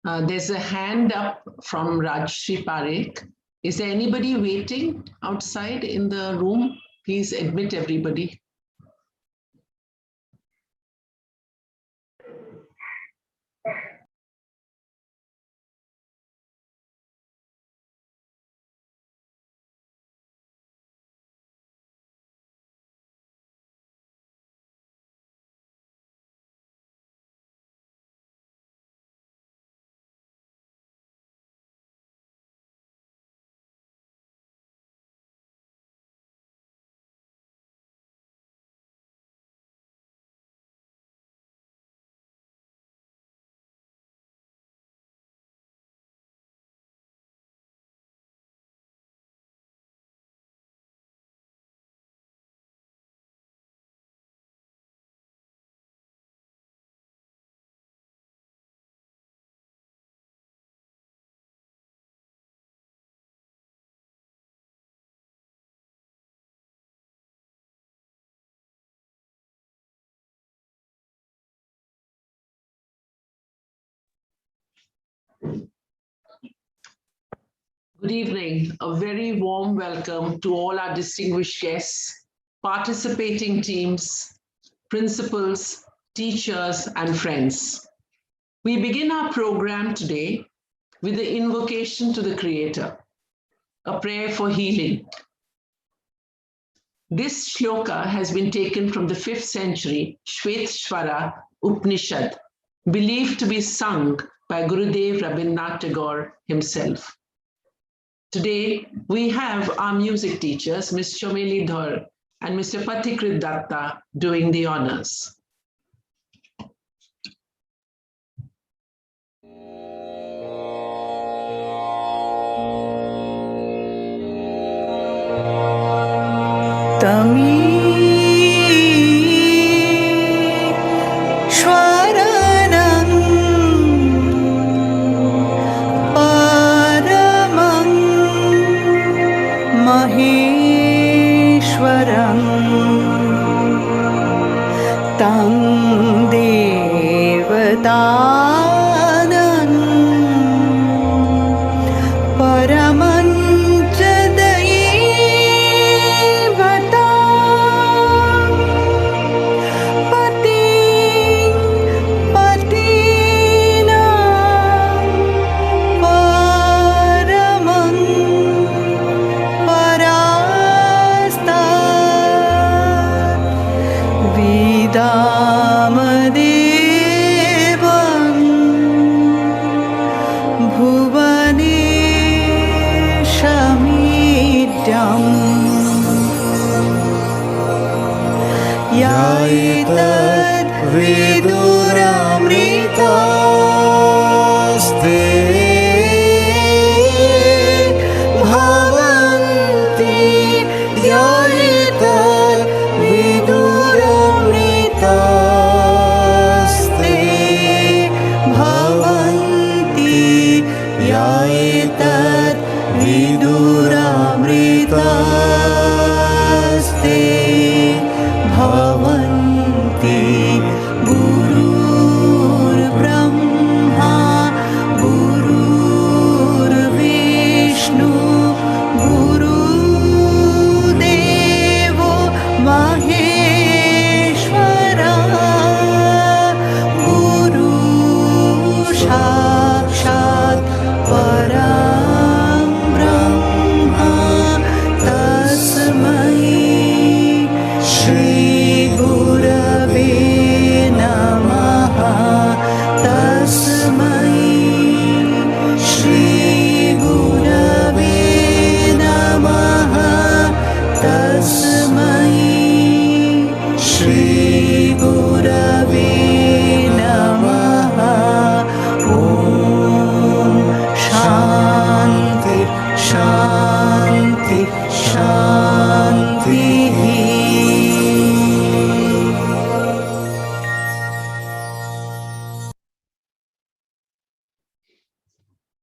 There's a hand up from Rajshri Parekh. Is there anybody waiting outside in the room? Please admit everybody. Good evening. A very warm welcome to all our distinguished guests, participating teams, principals, teachers, and friends. We begin our program today with the invocation to the Creator, a prayer for healing. This shloka has been taken from the 5th century Shvetashvara Upanishad, believed to be sung by Gurudev Rabindranath Tagore himself. Today, we have our music teachers, Ms. Chomeli Dhar and Mr. Pathikrit Datta, doing the honors.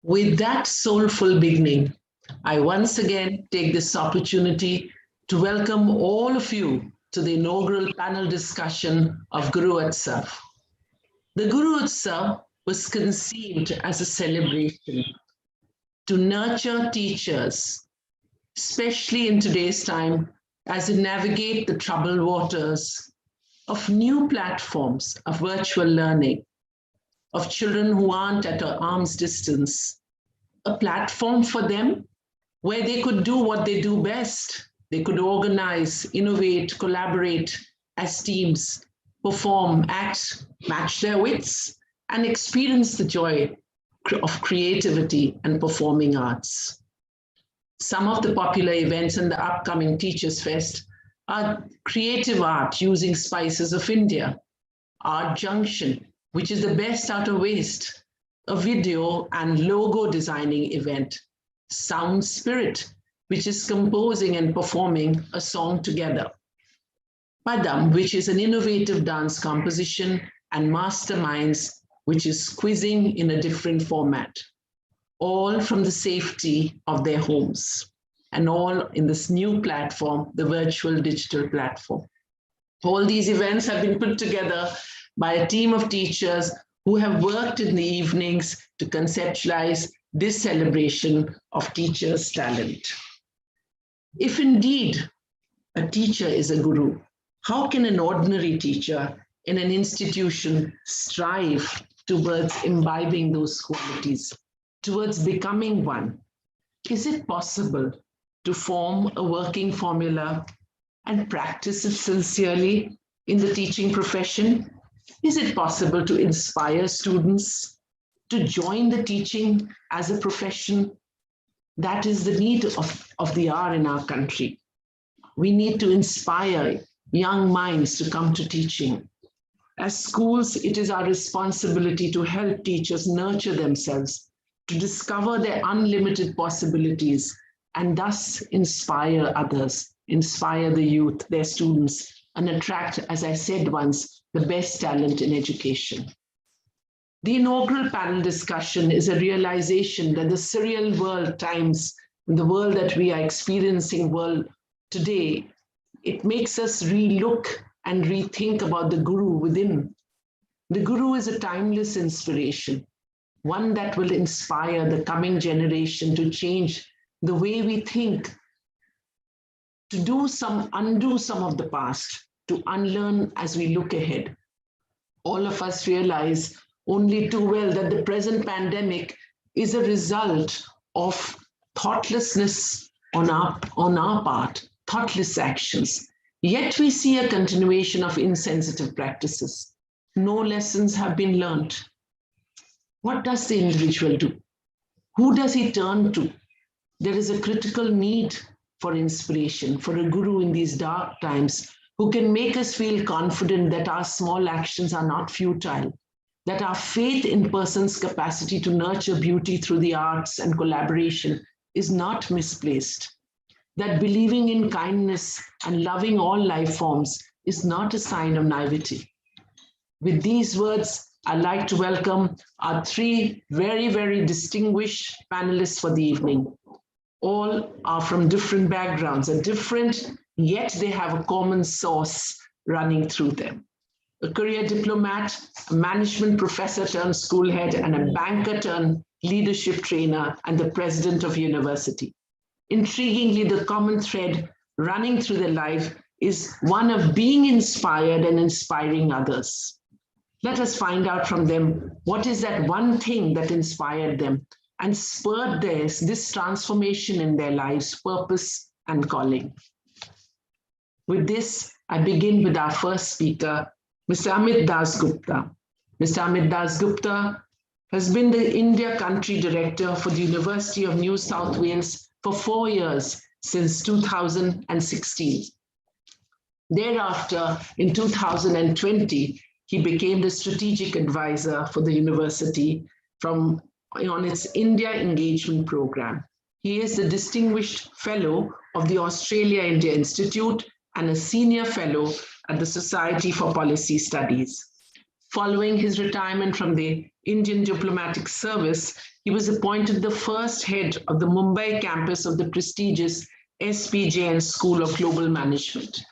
With that soulful beginning, I once again take this opportunity to welcome all of you to the inaugural panel discussion of Gurotsav. The Gurotsav was conceived as a celebration to nurture teachers, especially in today's time, as they navigate the troubled waters of new platforms of virtual learning, of children who aren't at an arm's distance, a platform for them where they could do what they do best. They could organize, innovate, collaborate as teams, perform, act, match their wits, and experience the joy of creativity and performing arts. Some of the popular events in the upcoming Teachers Fest are creative art using spices of India, Art Junction, which is the best out of waste, a video and logo designing event, Sound Spirit, which is composing and performing a song together, Padam, which is an innovative dance composition, and Masterminds, which is quizzing in a different format, all from the safety of their homes, and all in this new platform, the virtual digital platform. All these events have been put together by a team of teachers who have worked in the evenings to conceptualize this celebration of teachers' talent. If indeed a teacher is a guru, how can an ordinary teacher in an institution strive towards imbibing those qualities, towards becoming one? Is it possible to form a working formula and practice it sincerely in the teaching profession? Is it possible to inspire students to join the teaching as a profession? That is the need of the hour in our country. We need to inspire young minds to come to teaching. As schools, it is our responsibility to help teachers nurture themselves, to discover their unlimited possibilities, and thus inspire others, inspire the youth, their students, and attract, as I said once, the best talent in education. The inaugural panel discussion is a realization that the surreal world times, the world that we are experiencing world today, it makes us relook and rethink about the guru within. The guru is a timeless inspiration, one that will inspire the coming generation to change the way we think, to undo some of the past, to unlearn as we look ahead. All of us realize only too well that the present pandemic is a result of thoughtlessness on our part, thoughtless actions. Yet we see a continuation of insensitive practices. No lessons have been learned. What does the individual do? Who does he turn to? There is a critical need for inspiration, for a guru in these dark times who can make us feel confident that our small actions are not futile, that our faith in person's capacity to nurture beauty through the arts and collaboration is not misplaced, that believing in kindness and loving all life forms is not a sign of naivety. With these words, I'd like to welcome our three very, very distinguished panelists for the evening. All are from different backgrounds, and different, yet they have a common source running through them. A career diplomat, a management professor turned school head, and a banker turned leadership trainer and the president of university. Intriguingly, the common thread running through their life is one of being inspired and inspiring others. Let us find out from them what is that one thing that inspired them and spurred this transformation in their lives, purpose and calling. With this, I begin with our first speaker, Mr. Amit Dasgupta. Mr. Amit Dasgupta has been the India Country Director for the University of New South Wales for 4 years, since 2016. Thereafter, in 2020, he became the strategic advisor for the university on its India Engagement Program. He is the Distinguished Fellow of the Australia-India Institute and a Senior Fellow at the Society for Policy Studies. Following his retirement from the Indian Diplomatic Service, he was appointed the first head of the Mumbai campus of the prestigious SPJN School of Global Management.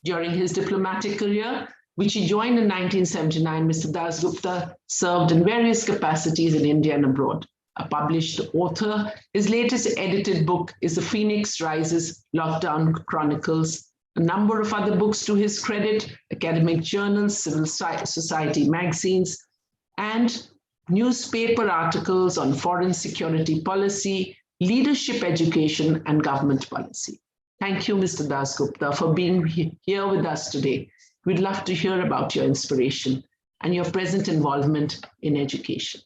During his diplomatic career, which he joined in 1979, Mr. Dasgupta served in various capacities in India and abroad. A published author, his latest edited book is The Phoenix Rises Lockdown Chronicles. A number of other books to his credit, academic journals, civil society magazines, and newspaper articles on foreign security policy, leadership education, and government policy. Thank you, Mr. Dasgupta, for being here with us today. We'd love to hear about your inspiration and your present involvement in education.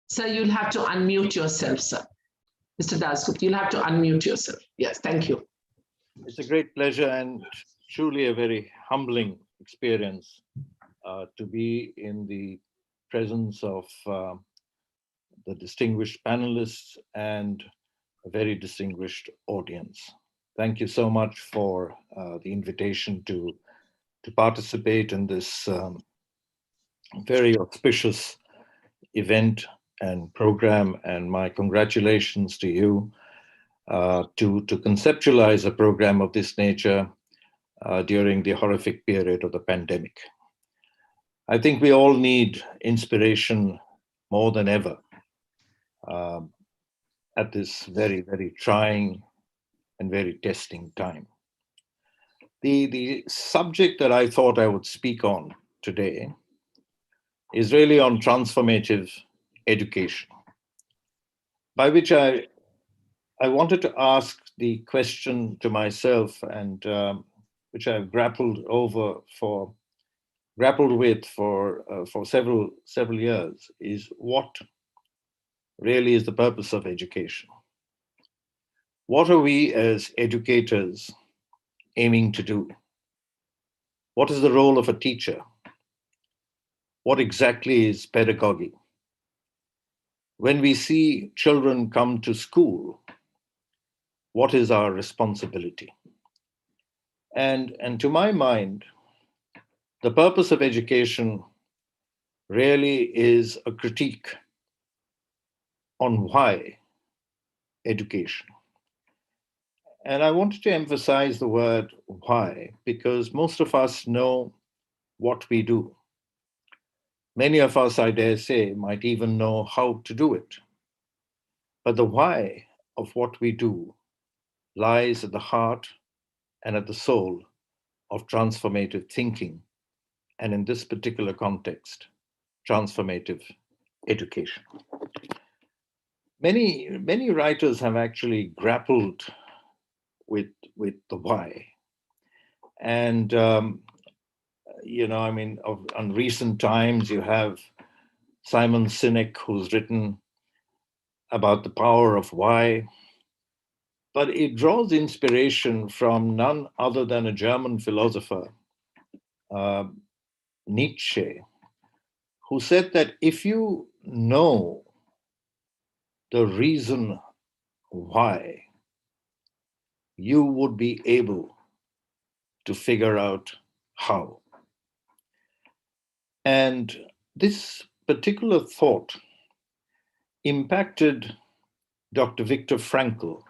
Sir, you'll have to unmute yourself, sir. Mr. Dasgupta, you'll have to unmute yourself. Yes, thank you. It's a great pleasure and truly a very humbling experience to be in the presence of the distinguished panelists and a very distinguished audience. Thank you so much for the invitation to participate in this very auspicious event and program, and my congratulations to you to conceptualize a program of this nature during the horrific period of the pandemic. I think we all need inspiration more than ever at this very, very trying and very testing time. The subject that I thought I would speak on today is really on transformative education, by which I wanted to ask the question to myself, and which I've grappled with for several years, is what really is the purpose of education? What are we as educators aiming to do? What is the role of a teacher? What exactly is pedagogy? When we see children come to school, what is our responsibility? And to my mind, the purpose of education really is a critique on why education. And I wanted to emphasize the word why, because most of us know what we do. Many of us, I dare say, might even know how to do it. But the why of what we do lies at the heart and at the soul of transformative thinking, and in this particular context, transformative education. Many writers have actually grappled with the why. And, on recent times, you have Simon Sinek, who's written about the power of why, but it draws inspiration from none other than a German philosopher, Nietzsche, who said that if you know the reason why, you would be able to figure out how. And this particular thought impacted Dr. Viktor Frankl,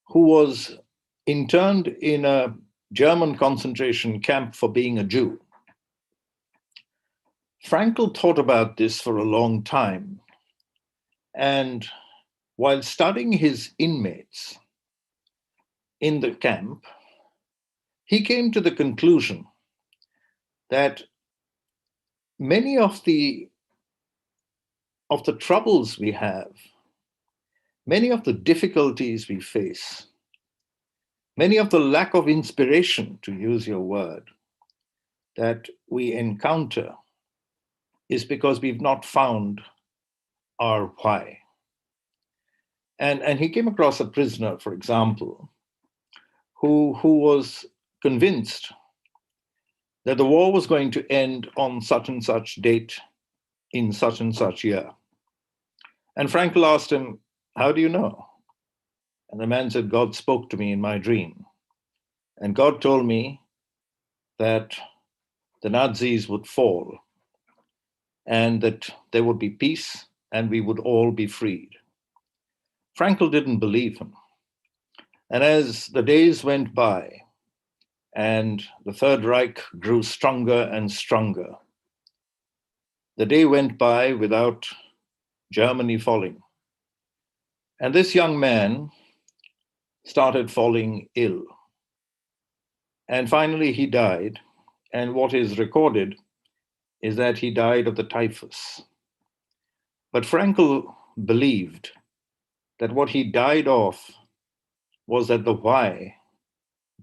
who was interned in a German concentration camp for being a Jew. Frankl thought about this for a long time, and while studying his inmates in the camp, he came to the conclusion that many of the troubles we have, many of the difficulties we face, many of the lack of inspiration, to use your word, that we encounter is because we've not found our why. And he came across a prisoner, for example, who was convinced that the war was going to end on such and such date in such and such year. And Frankl asked him, "How do you know?" And the man said, "God spoke to me in my dream. And God told me that the Nazis would fall and that there would be peace and we would all be freed." Frankl didn't believe him. And as the days went by and the Third Reich grew stronger and stronger, the day went by without Germany falling. And this young man started falling ill. And finally, he died. And what is recorded is that he died of the typhus. But Frankl believed that what he died of was that the why,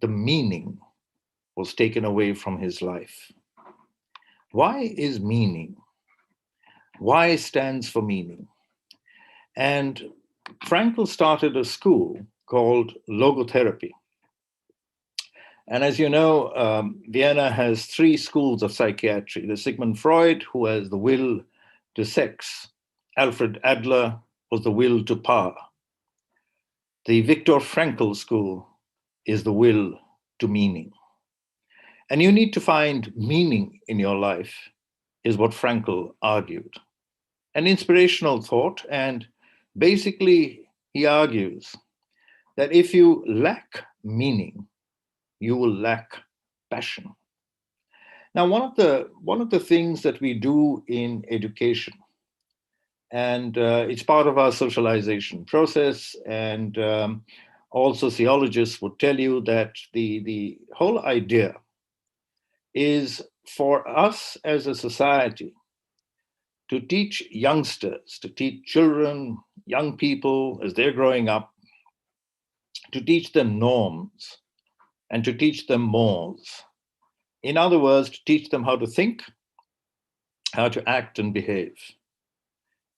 the meaning, was taken away from his life. Why is meaning? Why stands for meaning. And Frankl started a school called logotherapy. And as you know, Vienna has three schools of psychiatry. The Sigmund Freud, who has the will to sex. Alfred Adler was the will to power. The Viktor Frankl school is the will to meaning. And you need to find meaning in your life, is what Frankl argued. An inspirational thought, and basically he argues that if you lack meaning, you will lack passion. Now, one of the things that we do in education, and it's part of our socialization process, and all sociologists would tell you that the whole idea is for us as a society to teach youngsters, to teach children, young people as they're growing up, to teach them norms and to teach them mores. In other words, to teach them how to think, how to act and behave.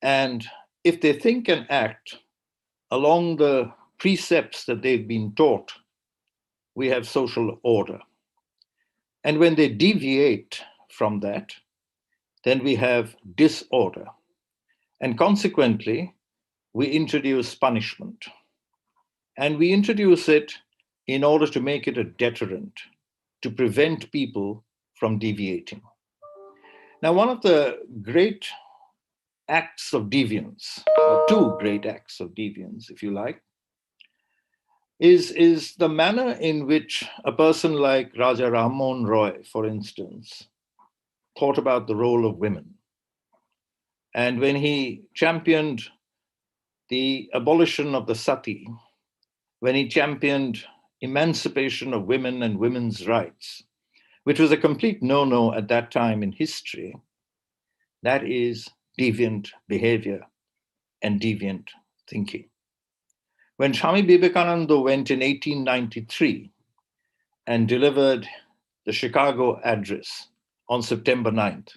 And if they think and act along the precepts that they've been taught, we have social order. And when they deviate from that, then we have disorder. And consequently, we introduce punishment. And we introduce it in order to make it a deterrent, to prevent people from deviating. Now, one of the great acts of deviance, or two great acts of deviance, if you like, is the manner in which a person like Raja Ram Mohan Roy, for instance, thought about the role of women. And when he championed the abolition of the sati, when he championed emancipation of women and women's rights, which was a complete no-no at that time in history, that is deviant behavior and deviant thinking. When Swami Vivekananda went in 1893 and delivered the Chicago Address on September 9th,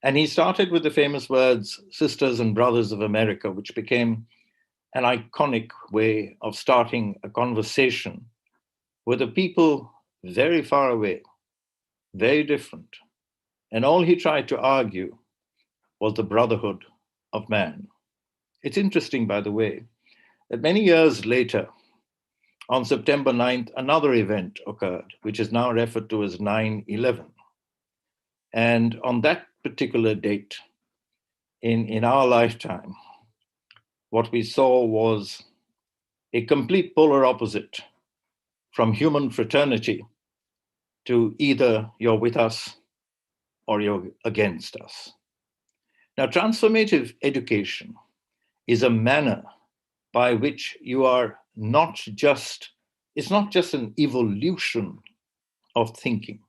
and he started with the famous words, Sisters and Brothers of America, which became an iconic way of starting a conversation with a people very far away, very different. And all he tried to argue was the brotherhood of man. It's interesting, by the way, that many years later, on September 9th, another event occurred, which is now referred to as 9/11. And on that particular date, in our lifetime, what we saw was a complete polar opposite from human fraternity to either you're with us or you're against us. Now, transformative education is a manner by which you are not just, it's not just an evolution of thinking.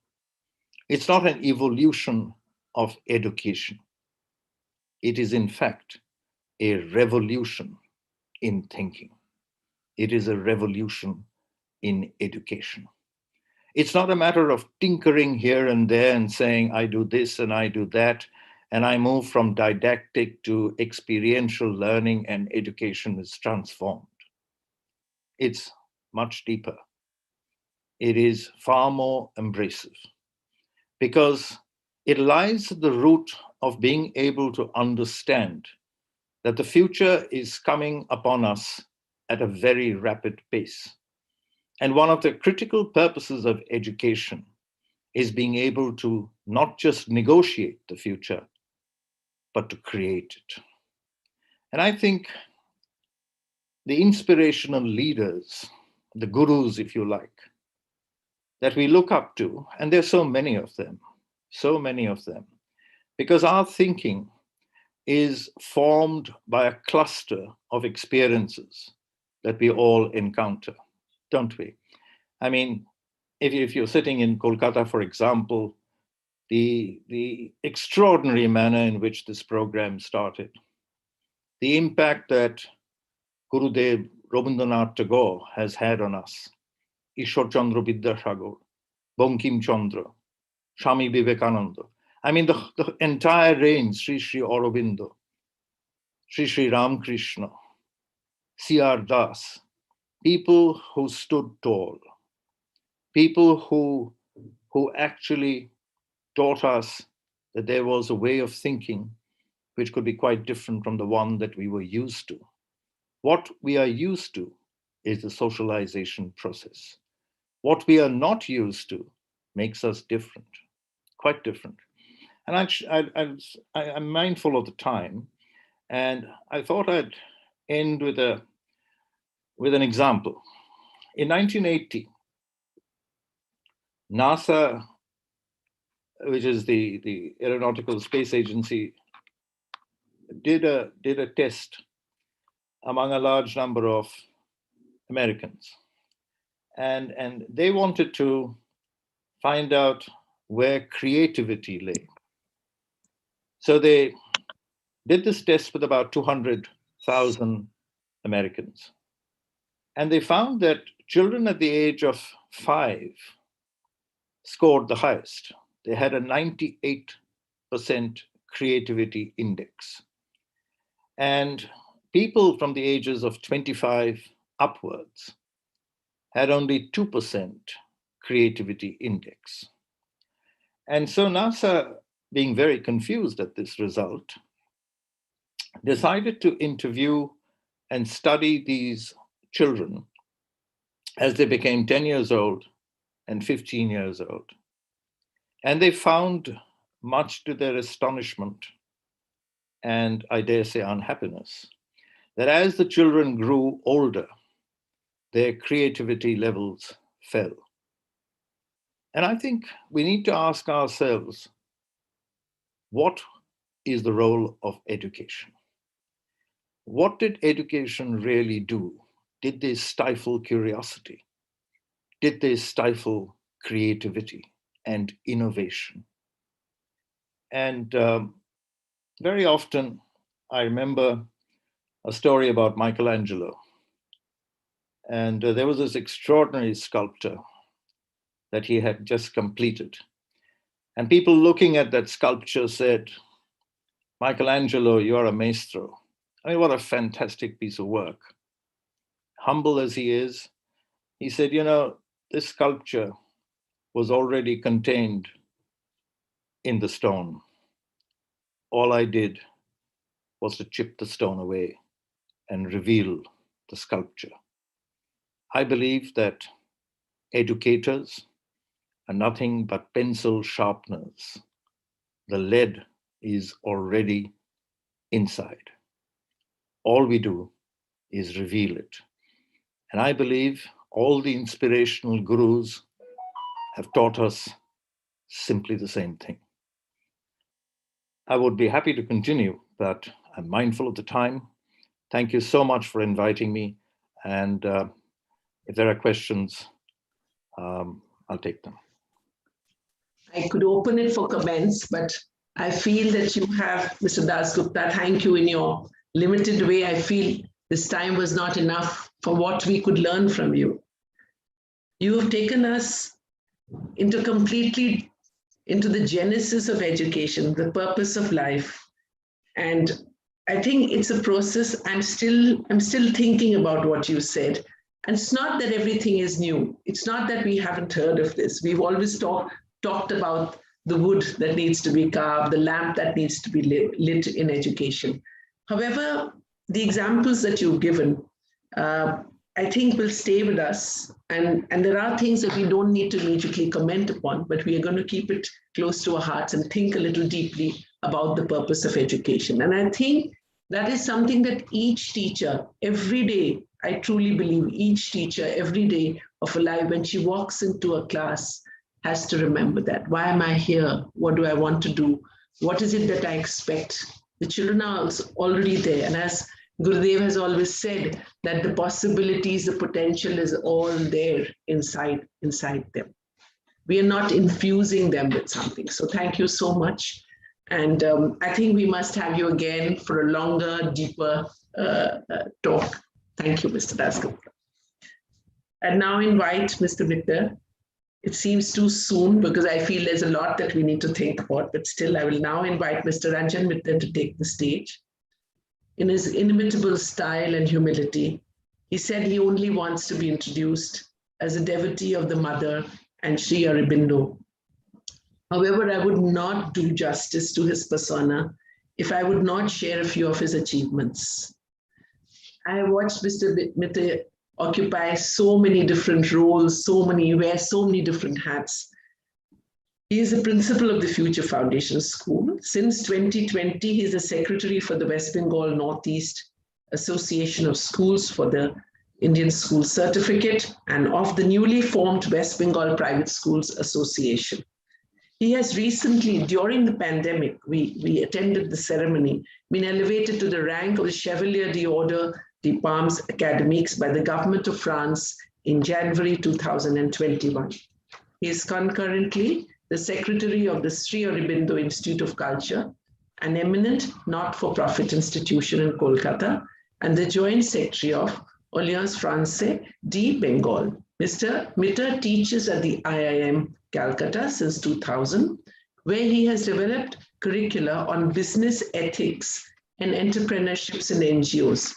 It's not an evolution of education. It is, in fact, a revolution in thinking. It is a revolution in education. It's not a matter of tinkering here and there and saying, I do this and I do that, and I move from didactic to experiential learning and education is transformed. It's much deeper. It is far more embracive because it lies at the root of being able to understand that the future is coming upon us at a very rapid pace. And one of the critical purposes of education is being able to not just negotiate the future, but to create it. And I think the inspirational leaders the gurus, if you like, that we look up to, and there's so many of them, because our thinking is formed by a cluster of experiences that we all encounter, don't we? I mean, if you're sitting in Kolkata, for example, the extraordinary manner in which this program started, the impact that Gurudev Rabindranath Tagore has had on us, Ishwar Chandra Vidyasagar, Bankim Chandra, Swami Vivekananda. I mean, the entire range, Sri Sri Aurobindo, Sri Sri Ramakrishna, C.R. Das, people who stood tall, people who actually taught us that there was a way of thinking which could be quite different from the one that we were used to. What we are used to is the socialization process. What we are not used to makes us different, quite different. And I'm mindful of the time, and I thought I'd end with an example. In 1980, NASA, which is the Aeronautical Space Agency, did a test among a large number of Americans. And they wanted to find out where creativity lay. So they did this test with about 200,000 Americans. And they found that children at the age of 5 scored the highest. They had a 98% creativity index. And people from the ages of 25 upwards had only 2% creativity index. And so NASA, being very confused at this result, decided to interview and study these children as they became 10 years old and 15 years old. And they found, much to their astonishment and I dare say unhappiness, that as the children grew older, their creativity levels fell. And I think we need to ask ourselves, what is the role of education? What did education really do? Did they stifle curiosity? Did they stifle creativity and innovation? And very often, I remember a story about Michelangelo. And there was this extraordinary sculpture that he had just completed. And people looking at that sculpture said, Michelangelo, you're a maestro. I mean, what a fantastic piece of work. Humble as he is, he said, you know, this sculpture was already contained in the stone. All I did was to chip the stone away and reveal the sculpture. I believe that educators are nothing but pencil sharpeners. The lead is already inside. All we do is reveal it. And I believe all the inspirational gurus have taught us simply the same thing. I would be happy to continue, but I'm mindful of the time. Thank you so much for inviting me. And if there are questions, I'll take them. I could open it for comments, but I feel that you have, Mr. Dasgupta, thank you in your limited way. I feel this time was not enough for what we could learn from you. You have taken us into the genesis of education, the purpose of life. And I think it's a process. I'm still thinking about what you said. And it's not that everything is new. It's not that we haven't heard of this. We've always talked about the wood that needs to be carved, the lamp that needs to be lit in education. However, the examples that you've given, I think will stay with us. And there are things that we don't need to immediately comment upon, but we are going to keep it close to our hearts and think a little deeply about the purpose of education. And I think that is something that each teacher every day I truly believe each teacher every day of her life, when she walks into a class, has to remember that. Why am I here? What do I want to do? What is it that I expect? The children are already there. And as Gurudev has always said, that the possibilities, the potential is all there inside them. We are not infusing them with something. So thank you so much. And I think we must have you again for a longer, deeper talk. Thank you, Mr. Dasgupta. And now invite Mr. Mitter. It seems too soon because I feel there's a lot that we need to think about, but still I will now invite Mr. Ranjan Mitter to take the stage. In his inimitable style and humility, he said he only wants to be introduced as a devotee of the mother and Sri Aurobindo. However, I would not do justice to his persona if I would not share a few of his achievements. I have watched Mr. Mitter occupy so many different roles, wear so many different hats. He is the principal of the Future Foundation School. Since 2020, he is the secretary for the West Bengal Northeast Association of Schools for the Indian School Certificate and of the newly formed West Bengal Private Schools Association. He has recently, during the pandemic, we attended the ceremony, been elevated to the rank of the Chevalier d'Ordre des Palmes Académiques by the government of France in January 2021. He is concurrently the secretary of the Sri Aurobindo Institute of Culture, an eminent not-for-profit institution in Kolkata, and the joint secretary of Alliance Française du Bengal. Mr. Mitter teaches at the IIM Calcutta since 2000, where he has developed curricula on business ethics and entrepreneurships in NGOs.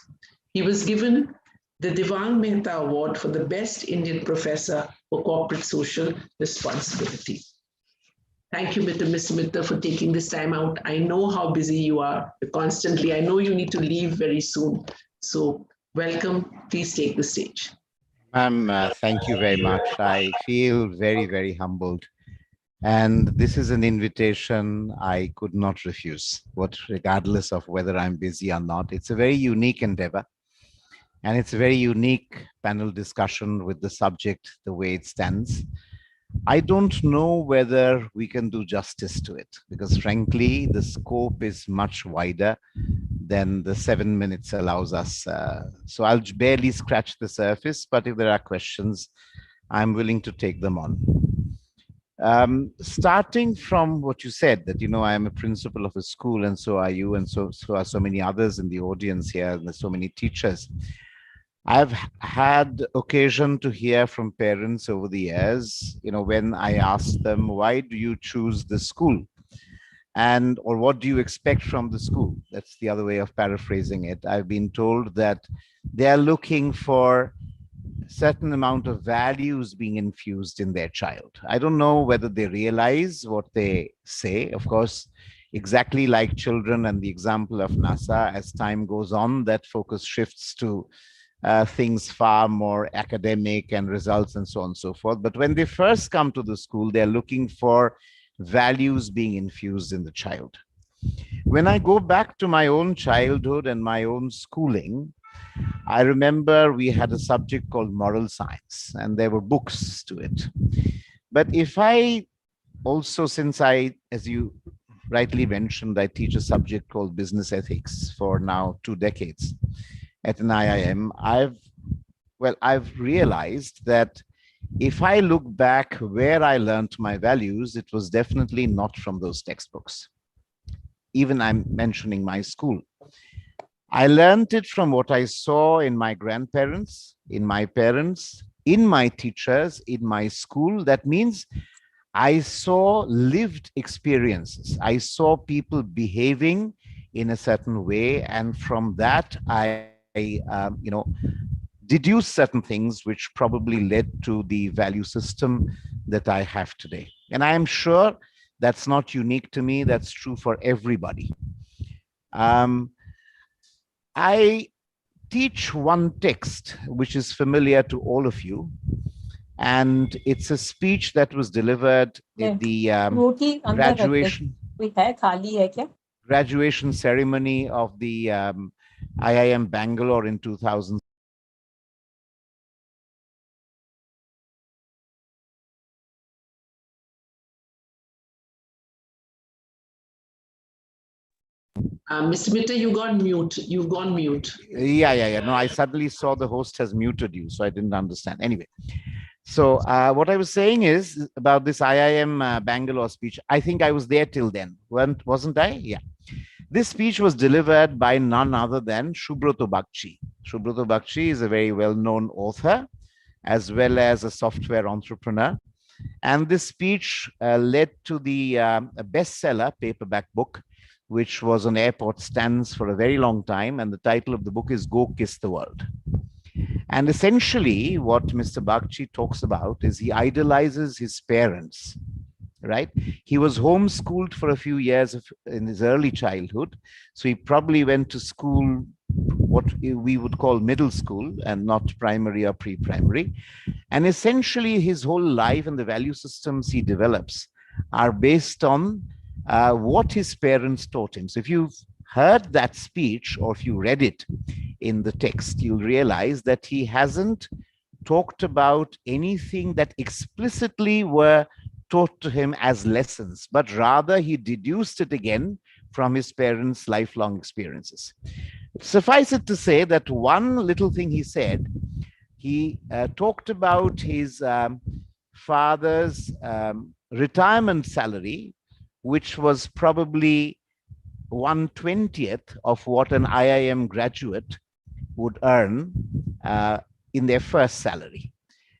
He was given the Devang Mehta Award for the Best Indian Professor for Corporate Social Responsibility. Thank you, Mr. Mitter, for taking this time out. I know how busy you are constantly. I know you need to leave very soon. So welcome. Please take the stage. Ma'am, thank you very much. I feel very, very humbled. And this is an invitation I could not refuse, regardless of whether I'm busy or not. It's a very unique endeavor. And it's a very unique panel discussion with the subject the way it stands. I don't know whether we can do justice to it, because frankly, the scope is much wider than the 7 minutes allows us. So I'll barely scratch the surface, but if there are questions, I'm willing to take them on. Starting from what you said, that, I am a principal of a school, and so are you, and so are so many others in the audience here, and there's so many teachers. I've had occasion to hear from parents over the years, when I asked them, why do you choose the school? Or what do you expect from the school? That's the other way of paraphrasing it. I've been told that they're looking for a certain amount of values being infused in their child. I don't know whether they realize what they say. Of course, exactly like children and the example of NASA, as time goes on, that focus shifts to things far more academic and results and so on and so forth. But when they first come to the school, they're looking for values being infused in the child. When I go back to my own childhood and my own schooling, I remember we had a subject called moral science, and there were books to it. But if I also, since as you rightly mentioned, I teach a subject called business ethics for now 2 decades at an IIM, I've realized that if I look back where I learned my values, it was definitely not from those textbooks. Even I'm mentioning my school. I learned it from what I saw in my grandparents, in my parents, in my teachers, in my school. That means I saw lived experiences. I saw people behaving in a certain way. And from that, I deduce certain things which probably led to the value system that I have today. And I am sure that's not unique to me. That's true for everybody. I teach one text which is familiar to all of you. And it's a speech that was delivered at the graduation ceremony of the IIM Bangalore in 2000. Mr. Mitter, you got mute. You've gone mute. Yeah. No, I suddenly saw the host has muted you, so I didn't understand. Anyway, so what I was saying is about this IIM Bangalore speech. I think I was there till then, wasn't I? Yeah. This speech was delivered by none other than Subroto Bagchi. Subroto Bagchi is a very well-known author as well as a software entrepreneur. And this speech led to the bestseller paperback book, which was on airport stands for a very long time. And the title of the book is Go Kiss the World. And essentially, what Mr. Bagchi talks about is he idolizes his parents, right? He was homeschooled for a few years in his early childhood. So he probably went to school, what we would call middle school, and not primary or pre-primary. And essentially, his whole life and the value systems he develops are based on what his parents taught him. So if you've heard that speech or if you read it in the text, you'll realize that he hasn't talked about anything that explicitly were taught to him as lessons, but rather he deduced it again from his parents' lifelong experiences. Suffice it to say that one little thing he said, he talked about his father's retirement salary, which was probably 1/20th of what an IIM graduate would earn in their first salary.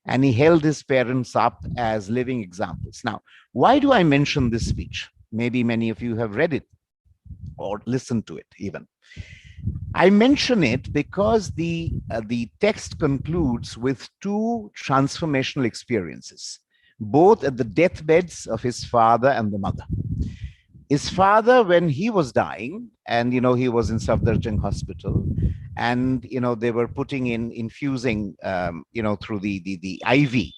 And he held his parents up as living examples. Now, why do I mention this speech? Maybe many of you have read it or listened to it even. I mention it because the text concludes with two transformational experiences, both at the deathbeds of his father and the mother. His father, when he was dying, and he was in Safdarjung Hospital, and they were putting in infusing through the IV,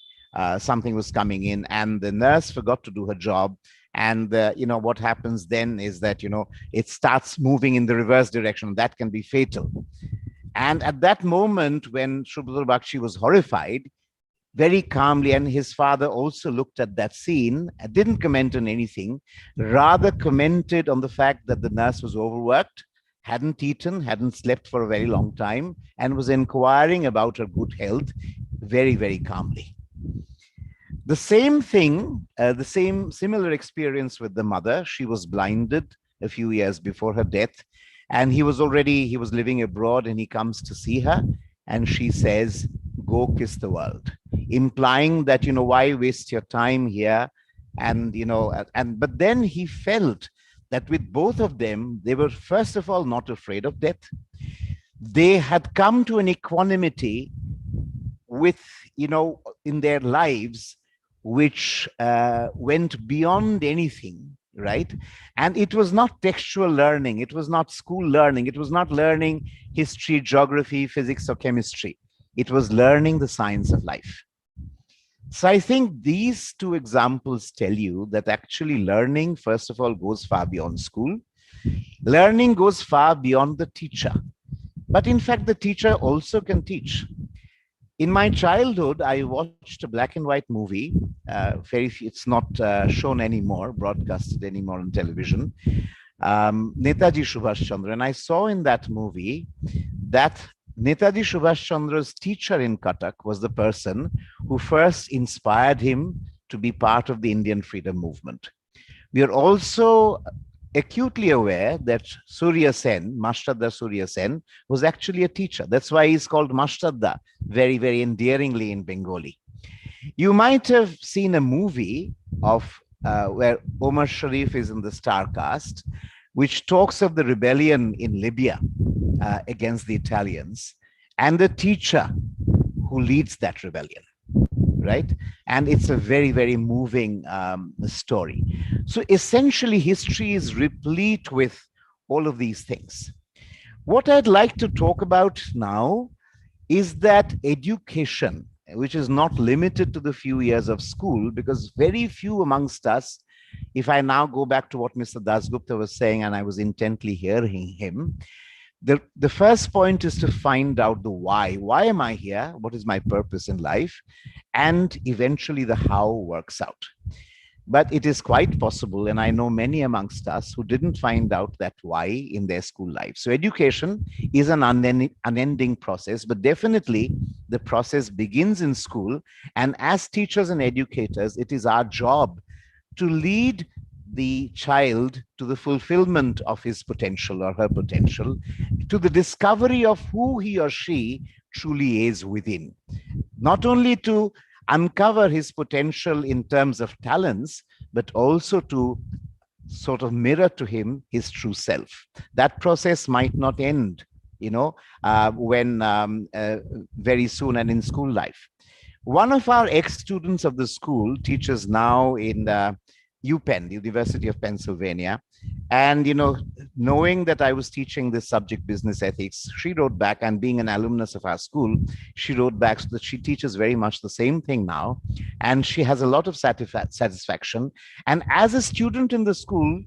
something was coming in, and the nurse forgot to do her job. And what happens then is that it starts moving in the reverse direction. That can be fatal. And at that moment, when Subroto Bagchi was horrified, very calmly, and his father also looked at that scene, didn't comment on anything, rather commented on the fact that the nurse was overworked, hadn't eaten, hadn't slept for a very long time, and was inquiring about her good health very, very calmly. The same thing, similar experience with the mother. She was blinded a few years before her death, and he was living abroad, and he comes to see her, and she says, "Go kiss the world," implying that, why waste your time here? And, but then he felt that with both of them, they were, first of all, not afraid of death. They had come to an equanimity with, in their lives, which went beyond anything, right? And it was not textual learning. It was not school learning. It was not learning history, geography, physics, or chemistry. It was learning the science of life. So I think these two examples tell you that actually learning, first of all, goes far beyond school. Learning goes far beyond the teacher. But in fact, the teacher also can teach. In my childhood, I watched a black and white movie. It's not shown anymore, broadcasted anymore on television. Netaji Subhash Chandra. And I saw in that movie that Netaji Subhash Chandra's teacher in Cuttack was the person who first inspired him to be part of the Indian freedom movement. We are also acutely aware that Surya Sen, Mashtadda Surya Sen, was actually a teacher. That's why he's called Mashtadda, very, very endearingly in Bengali. You might have seen a movie of where Omar Sharif is in the star cast, which talks of the rebellion in Libya against the Italians, and the teacher who leads that rebellion, right? And it's a very, very moving story. So essentially, history is replete with all of these things. What I'd like to talk about now is that education, which is not limited to the few years of school, because very few amongst us, if I now go back to what Mr. Dasgupta was saying, and I was intently hearing him, the first point is to find out the why. Why am I here? What is my purpose in life? And eventually the how works out. But it is quite possible, and I know many amongst us who didn't find out that why in their school life. So education is an unending process, but definitely the process begins in school. And as teachers and educators, it is our job to lead the child to the fulfillment of his potential or her potential, to the discovery of who he or she truly is within. Not only to uncover his potential in terms of talents, but also to sort of mirror to him his true self. That process might not end, when very soon and in school life. One of our ex-students of the school teaches now in UPenn, the University of Pennsylvania. And, knowing that I was teaching this subject, business ethics, she wrote back, and being an alumnus of our school, she wrote back that she teaches very much the same thing now. And she has a lot of satisfaction. And as a student in the school,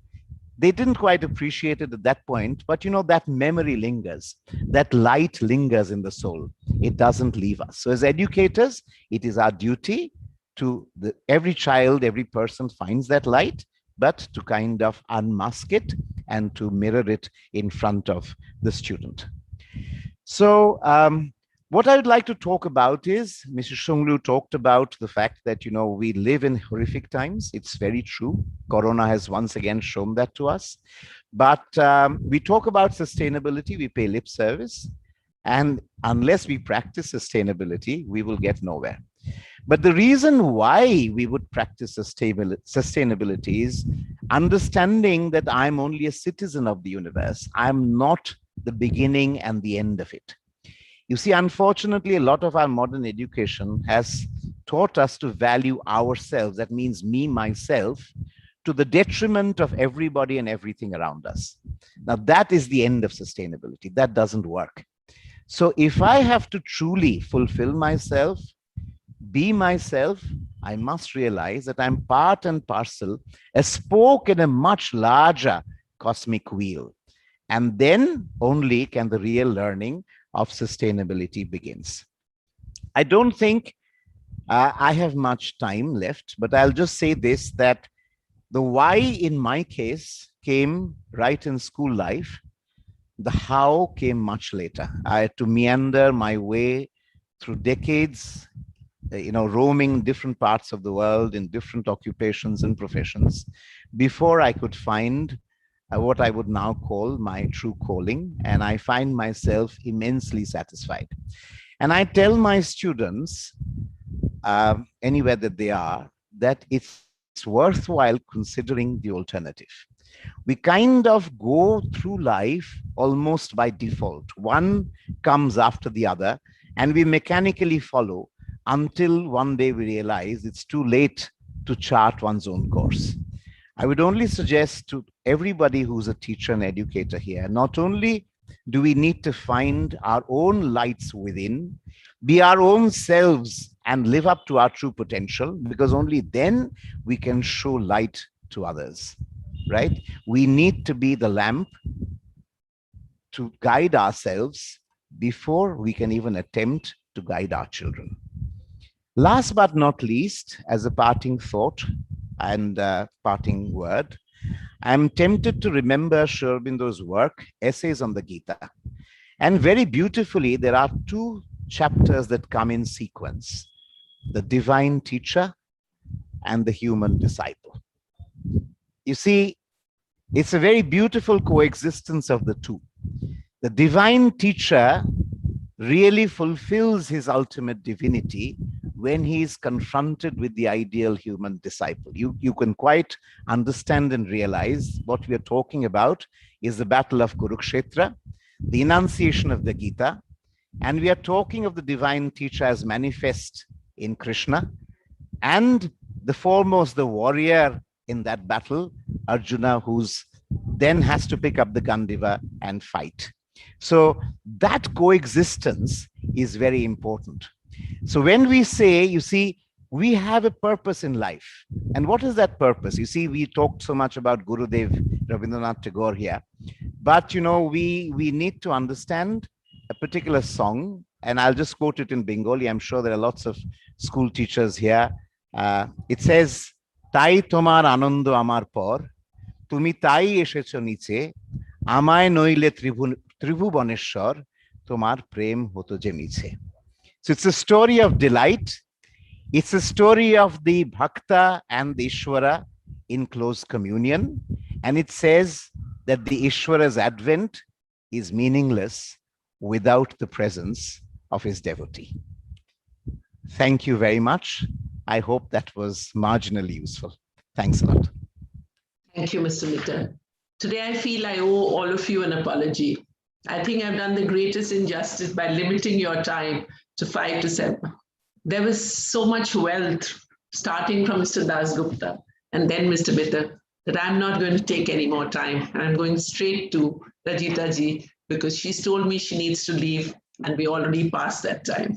they didn't quite appreciate it at that point, but that memory lingers, that light lingers in the soul. It doesn't leave us. So as educators, it is our duty to every child, every person finds that light, but to kind of unmask it and to mirror it in front of the student. So what I would like to talk about is, Mr. Shunglu talked about the fact that, we live in horrific times. It's very true. Corona has once again shown that to us. But we talk about sustainability, we pay lip service. And unless we practice sustainability, we will get nowhere. But the reason why we would practice sustainability is understanding that I'm only a citizen of the universe. I'm not the beginning and the end of it. You see, unfortunately, a lot of our modern education has taught us to value ourselves. That means me, myself, to the detriment of everybody and everything around us. Now, that is the end of sustainability. That doesn't work. So if I have to truly fulfill myself, be myself, I must realize that I'm part and parcel, a spoke in a much larger cosmic wheel. And then only can the real learning of sustainability begins. I don't think I have much time left, but I'll just say this, that the why in my case came right in school life. The how came much later. I had to meander my way through decades, roaming different parts of the world in different occupations and professions before I could find what I would now call my true calling. And I find myself immensely satisfied. And I tell my students, anywhere that they are, that it's worthwhile considering the alternative. We kind of go through life almost by default. One comes after the other, and we mechanically follow until one day we realize it's too late to chart one's own course. I would only suggest to everybody who's a teacher and educator here, not only do we need to find our own lights within, be our own selves and live up to our true potential, because only then we can show light to others, right? We need to be the lamp to guide ourselves before we can even attempt to guide our children. Last but not least, as a parting thought and parting word, I'm tempted to remember Sri Aurobindo's work, Essays on the Gita. And very beautifully, there are two chapters that come in sequence: the divine teacher and the human disciple. You see, it's a very beautiful coexistence of the two. The divine teacher really fulfills his ultimate divinity when he is confronted with the ideal human disciple. You can quite understand and realize what we are talking about is the battle of Kurukshetra, the enunciation of the Gita, and we are talking of the divine teacher as manifest in Krishna, and the foremost, the warrior in that battle, Arjuna, who's then has to pick up the Gandiva and fight. So that coexistence is very important. So when we say, you see, we have a purpose in life. And what is that purpose? You see, we talked so much about Gurudev Rabindranath Tagore here, but we need to understand a particular song, and I'll just quote it in Bengali. I'm sure there are lots of school teachers here. It says, তাই তোমার আনন্দ আমার পর, তুমি তাই এসেছো নিচে, আমায় নইলে ত্রিভুবনেশ্বর, তোমার প্রেম হতো যে মিছে. So it's a story of delight. It's a story of the Bhakta and the Ishvara in close communion. And it says that the Ishvara's advent is meaningless without the presence of his devotee. Thank you very much. I hope that was marginally useful. Thanks a lot. Thank you, Mr. Mitter. Today, I feel I owe all of you an apology. I think I've done the greatest injustice by limiting your time to 5 to 7. There was so much wealth starting from Mr. Dasgupta and then Mr. Mitter that I'm not going to take any more time. I'm going straight to Rajita ji because she's told me she needs to leave and we already passed that time.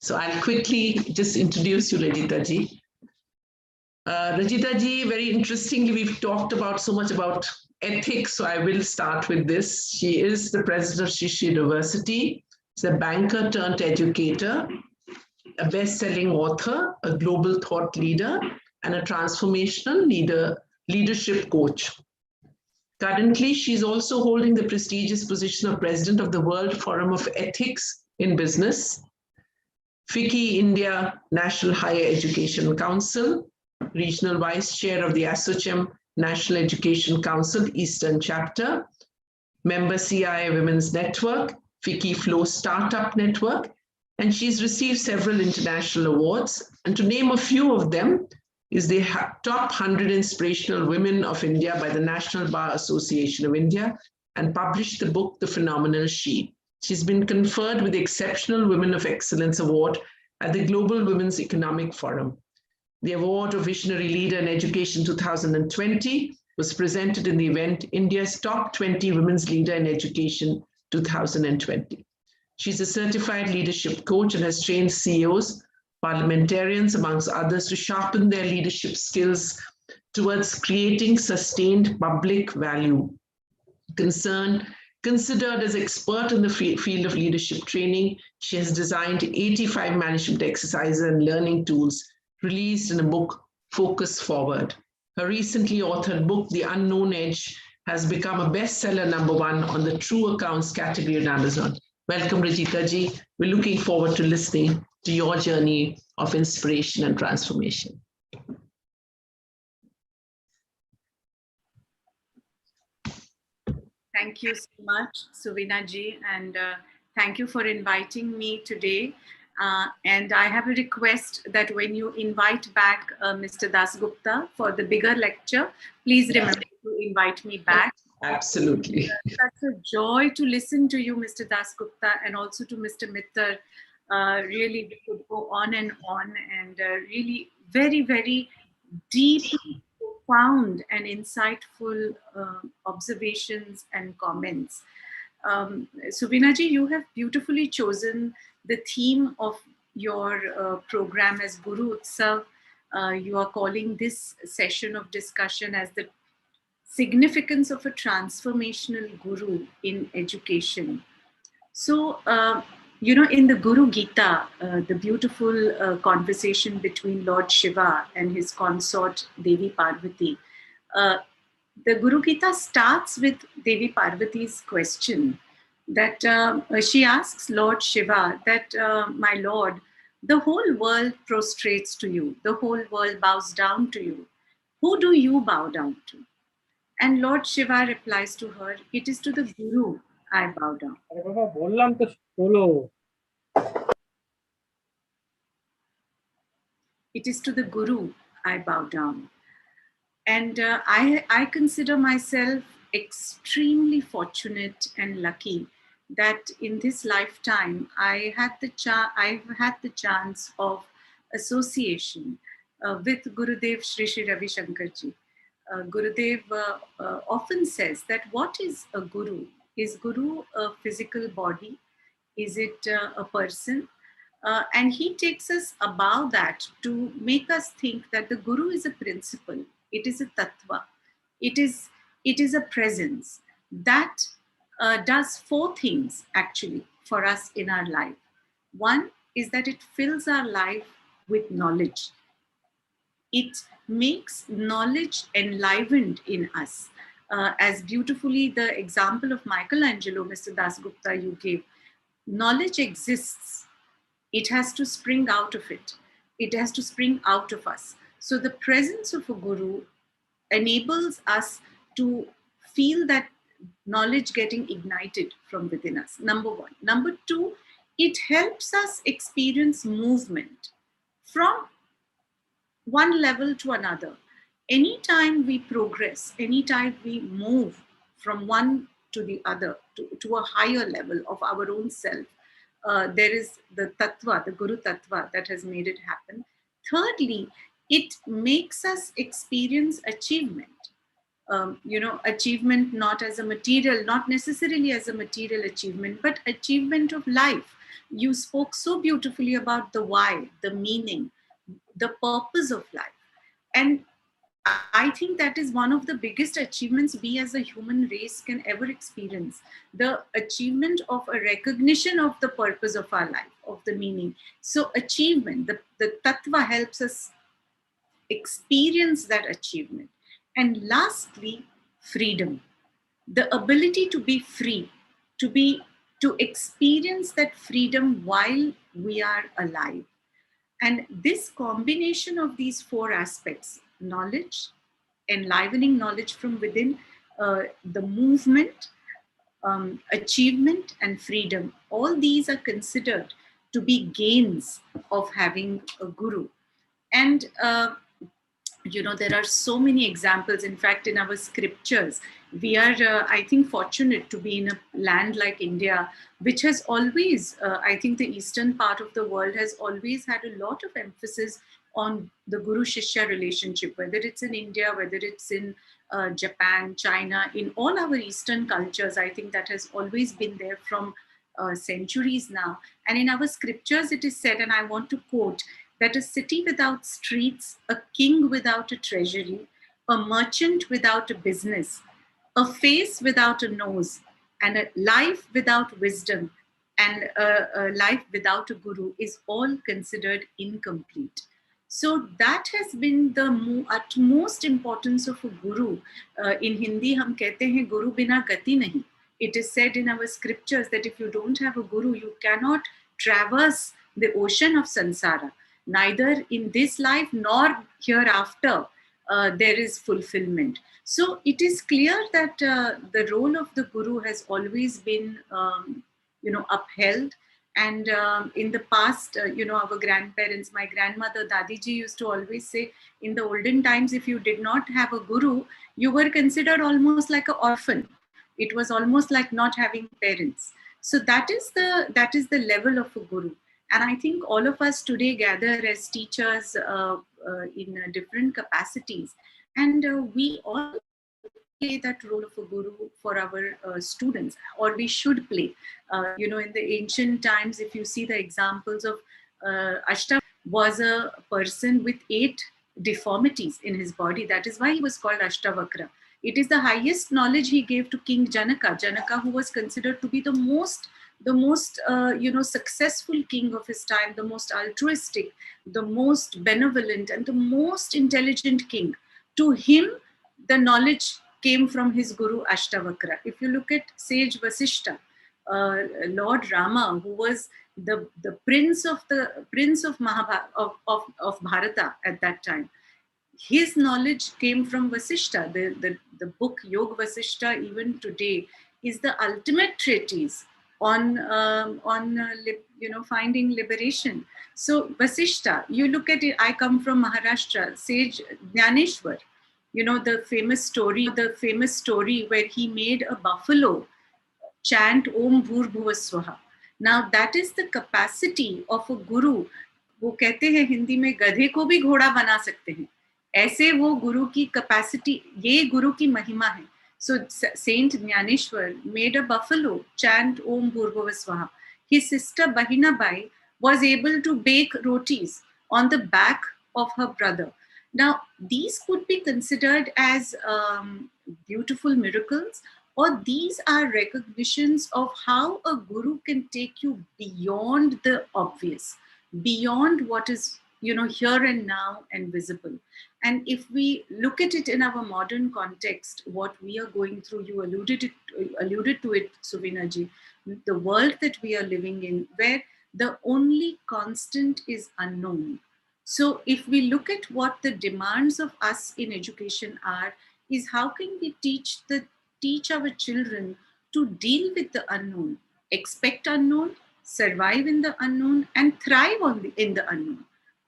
So I'll quickly just introduce you, Rajita ji. Rajita ji, very interestingly, we've talked about so much about ethics, so I will start with this. She is the president of Shishi University. She's a banker turned educator, a best-selling author, a global thought leader, and a transformational leadership coach. Currently, she's also holding the prestigious position of president of the World Forum of Ethics in Business, FICCI India National Higher Education Council, regional vice chair of the ASSOCHAM National Education Council Eastern Chapter, member CIA Women's Network, FICCI Flow Startup Network, and she's received several international awards. And to name a few of them is the top 100 inspirational women of India by the National Bar Association of India and published the book, The Phenomenal She. She's been conferred with the Exceptional Women of Excellence Award at the Global Women's Economic Forum. The Award of Visionary Leader in Education 2020 was presented in the event India's Top 20 Women's Leader in Education 2020. She's a certified leadership coach and has trained CEOs, parliamentarians, amongst others, to sharpen their leadership skills towards creating sustained public value. Considered as expert in the field of leadership training, she has designed 85 management exercises and learning tools released in a book, Focus Forward. Her recently authored book, The Unknown Edge, has become a bestseller #1 on the True Accounts category on Amazon. Welcome, Rajita ji. We're looking forward to listening to your journey of inspiration and transformation. Thank you so much, Suvina ji, and thank you for inviting me today. And I have a request that when you invite back Mr. Dasgupta for the bigger lecture, please remember to invite me back. Absolutely. Such a joy to listen to you, Mr. Dasgupta, and also to Mr. Mitter. Really, we could go on, and really very, very deep, profound, and insightful observations and comments. Suvina ji, you have beautifully chosen the theme of your program as Gurotsav. You are calling this session of discussion as the significance of a transformational guru in education. So, in the Guru Gita, the beautiful conversation between Lord Shiva and his consort Devi Parvati, the Guru Gita starts with Devi Parvati's question that she asks Lord Shiva that, my Lord, the whole world prostrates to you, the whole world bows down to you. Who do you bow down to? And Lord Shiva replies to her, it is to the Guru I bow down. It is to the Guru I bow down. And I consider myself extremely fortunate and lucky that in this lifetime I've had the chance of association with Gurudev Shri Shri Ravi Shankar ji. Gurudev often says that what is a guru? Is guru a physical body? Is it a person? And he takes us above that to make us think that the guru is a principle. It is a tattva. It is a presence that does 4 things actually for us in our life. One is that it fills our life with knowledge. It makes knowledge enlivened in us. As beautifully the example of Michelangelo, Mr. Dasgupta, you gave, knowledge exists. It has to spring out of it. It has to spring out of us. So the presence of a guru enables us to feel that knowledge getting ignited from within us, number one. Number two, it helps us experience movement from one level to another. Anytime we progress, anytime we move from one to the other, to a higher level of our own self, there is the tattva, the Guru tattva that has made it happen. Thirdly, it makes us experience achievement. Achievement not as a material, not necessarily as a material achievement, but achievement of life. You spoke so beautifully about the why, the meaning, the purpose of life. And I think that is one of the biggest achievements we as a human race can ever experience. The achievement of a recognition of the purpose of our life, of the meaning. So achievement, the tattva helps us experience that achievement. And lastly, freedom, the ability to be free, to experience that freedom while we are alive. And this combination of these four aspects, knowledge, enlivening knowledge from within, the movement, achievement, and freedom, all these are considered to be gains of having a guru. And there are so many examples. In fact, in our scriptures, we are, I think, fortunate to be in a land like India, which has always, I think the eastern part of the world has always had a lot of emphasis on the Guru-Shishya relationship, whether it's in India, whether it's in Japan, China, in all our Eastern cultures. I think that has always been there from centuries now. And in our scriptures, it is said, and I want to quote, that a city without streets, a king without a treasury, a merchant without a business, a face without a nose, and a life without wisdom, and a life without a guru is all considered incomplete. So that has been the utmost importance of a guru. In Hindi, hum kehte hain, guru bina gati nahi. It is said in our scriptures that if you don't have a guru, you cannot traverse the ocean of samsara. Neither in this life nor hereafter there is fulfillment. So it is clear that the role of the guru has always been, upheld. And in the past, our grandparents, my grandmother, Dadiji used to always say, in the olden times, if you did not have a guru, you were considered almost like an orphan. It was almost like not having parents. So that is the level of a guru. And I think all of us today gather as teachers in different capacities. And we all play that role of a guru for our students, or we should play. In the ancient times, if you see the examples of Ashta was a person with 8 deformities in his body. That is why he was called Ashtavakra. It is the highest knowledge he gave to King Janaka, who was considered to be the most successful king of his time, the most altruistic, the most benevolent, and the most intelligent king. To him, the knowledge came from his guru Ashtavakra. If you look at sage Vasishta, Lord Rama, who was the prince of Bharata at that time, his knowledge came from Vasishta. The book Yog Vasishta, even today, is the ultimate treatise on finding liberation. So Vasishta, you look at it. I come from Maharashtra. Sage Jnaneshwar, the famous story where he made a buffalo chant Om Bhur Bhuva Swaha. Now that is the capacity of a guru. वो कहते हैं हिंदी में, गधे को भी घोड़ा बना सकते हैं. ऐसे वो गुरु की कैपेसिटी, ये गुरु की महिमा है. So Saint Jnaneshwar made a buffalo chant Om Bhurbhuva Swaha. His sister Bahina Bai was able to bake rotis on the back of her brother. Now, these could be considered as beautiful miracles, or these are recognitions of how a guru can take you beyond the obvious, beyond what is here and now and visible. And if we look at it in our modern context, what we are going through, you alluded to it, Suvinaji, the world that we are living in, where the only constant is unknown. So if we look at what the demands of us in education are, is how can we teach our children to deal with the unknown, expect unknown, survive in the unknown, and thrive in the unknown.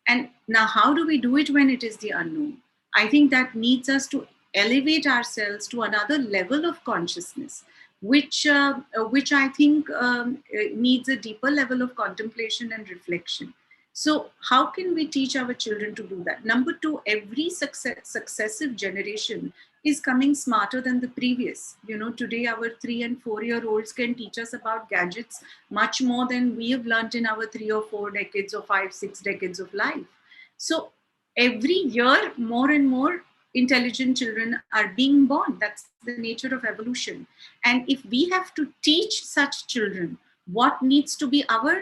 And now, how do we do it when it is the unknown? I think that needs us to elevate ourselves to another level of consciousness, which I think needs a deeper level of contemplation and reflection. So, how can we teach our children to do that? Number two, every successive generation is coming smarter than the previous. Today our 3 and 4 year olds can teach us about gadgets much more than we have learned in our 3 or 4 decades or 5, 6 decades of life. So every year, more and more intelligent children are being born. That's the nature of evolution. And if we have to teach such children what needs to be our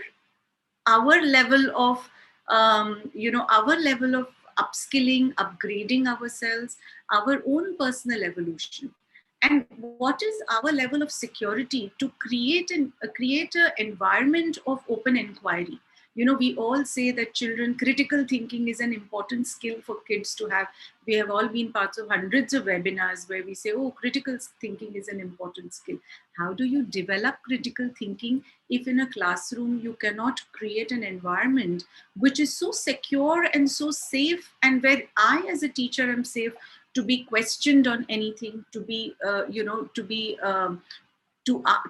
level of our level of upskilling, upgrading ourselves, our own personal evolution, and what is our level of security to create an environment of open inquiry. We all say that critical thinking is an important skill for kids to have. We have all been parts of hundreds of webinars where we say, oh, critical thinking is an important skill. How do you develop critical thinking if in a classroom you cannot create an environment which is so secure and so safe, and where I as a teacher am safe to be questioned on anything, to be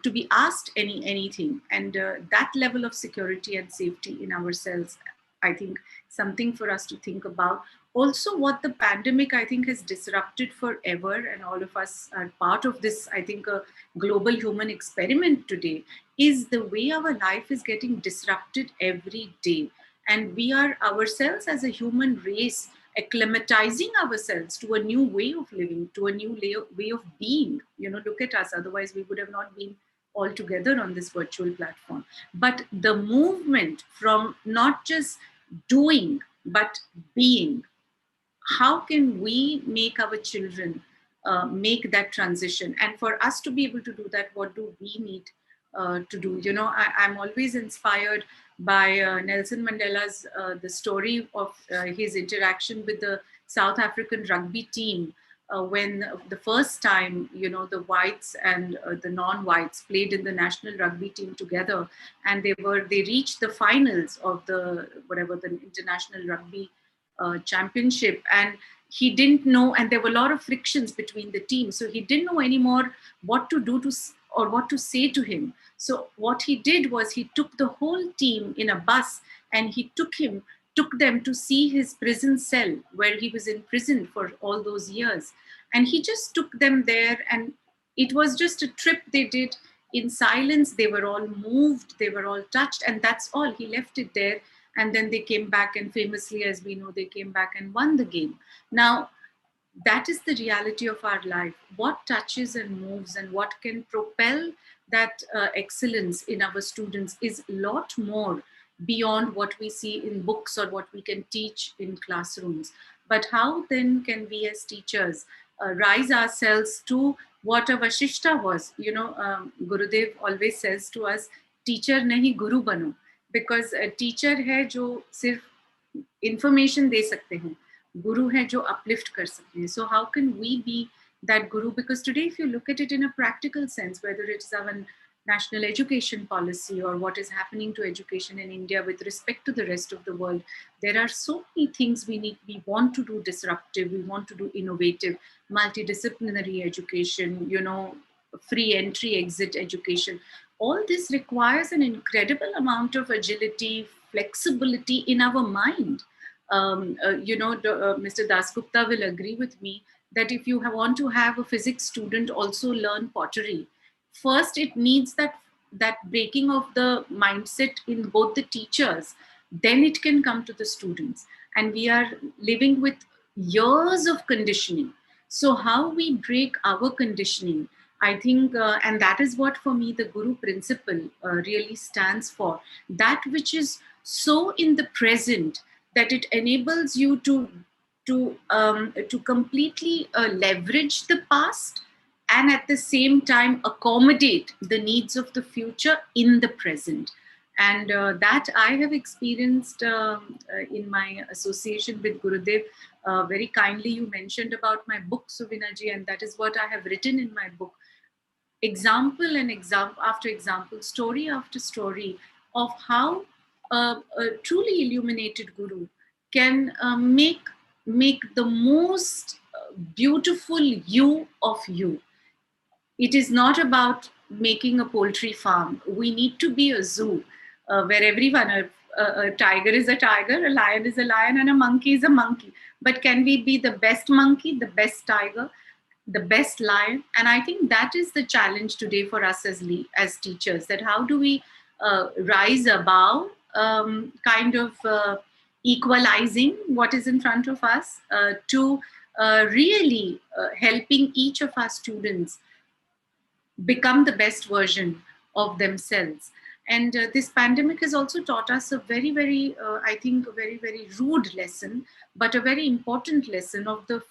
to be asked anything, and that level of security and safety in ourselves, I think, something for us to think about. Also, what the pandemic, I think, has disrupted forever, and all of us are part of this, I think, a global human experiment today, is the way our life is getting disrupted every day. And we are ourselves as a human race acclimatizing ourselves to a new way of living, to a new way of being. Look at us, otherwise we would have not been all together on this virtual platform. But the movement from not just doing, but being, how can we make our children make that transition? And for us to be able to do that, what do we need to do? I'm always inspired by Nelson Mandela's the story of his interaction with the South African rugby team when the first time the whites and the non-whites played in the national rugby team together, and they reached the finals of the international rugby championship, and he didn't know, and there were a lot of frictions between the teams, so he didn't know anymore what to do or what to say to him. So what he did was he took the whole team in a bus, and he took them to see his prison cell where he was in prison for all those years, and he just took them there, and it was just a trip they did in silence. They were all moved, they were all touched, and that's all. He left it there, and then they came back, and famously, as we know, they came back and won the game. Now, that is the reality of our life. What touches and moves and what can propel that excellence in our students is a lot more beyond what we see in books or what we can teach in classrooms. But how then can we as teachers rise ourselves to what a Vashishta was? Gurudev always says to us, teacher nahi guru bano, because a teacher hai jo sirf information de sakte hain, guru hai jo uplift kar sakte hain. So how can we be that guru? Because today, if you look at it in a practical sense, whether it's our national education policy or what is happening to education in India with respect to the rest of the world, there are so many things we want to do disruptive, we want to do innovative, multidisciplinary education, free entry exit education. All this requires an incredible amount of agility, flexibility in our mind. Mr. Dasgupta will agree with me that if you want to have a physics student also learn pottery, first it needs that breaking of the mindset in both the teachers, then it can come to the students. And we are living with years of conditioning. So how we break our conditioning, I think, and that is what for me the Guru principle really stands for, that which is so in the present that it enables you to completely leverage the past and at the same time accommodate the needs of the future in the present. And that I have experienced in my association with Gurudev. Very kindly, you mentioned about my book, Suvinaji, and that is what I have written in my book. Example and example after example, story after story of how a truly illuminated Guru can make the most beautiful you of you. It is not about making a poultry farm. We need to be a zoo where everyone, a tiger is a tiger, a lion is a lion, and a monkey is a monkey. But can we be the best monkey, the best tiger, the best lion? And I think that is the challenge today for us as teachers, that how do we rise above kind of equalizing what is in front of us to really helping each of our students become the best version of themselves. And this pandemic has also taught us a very, very, I think, a very, very rude lesson, but a very important lesson of the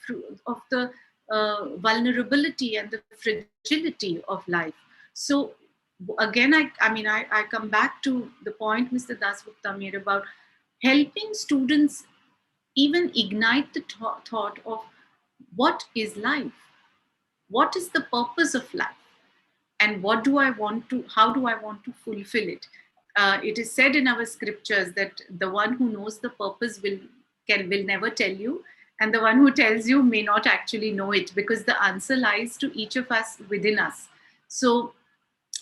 vulnerability and the fragility of life. So again, I come back to the point Mr. Dasgupta made about helping students even ignite the thought of what is life, what is the purpose of life, and how do I want to fulfill it. It is said in our scriptures that the one who knows the purpose will never tell you, and the one who tells you may not actually know it, because the answer lies to each of us within us. So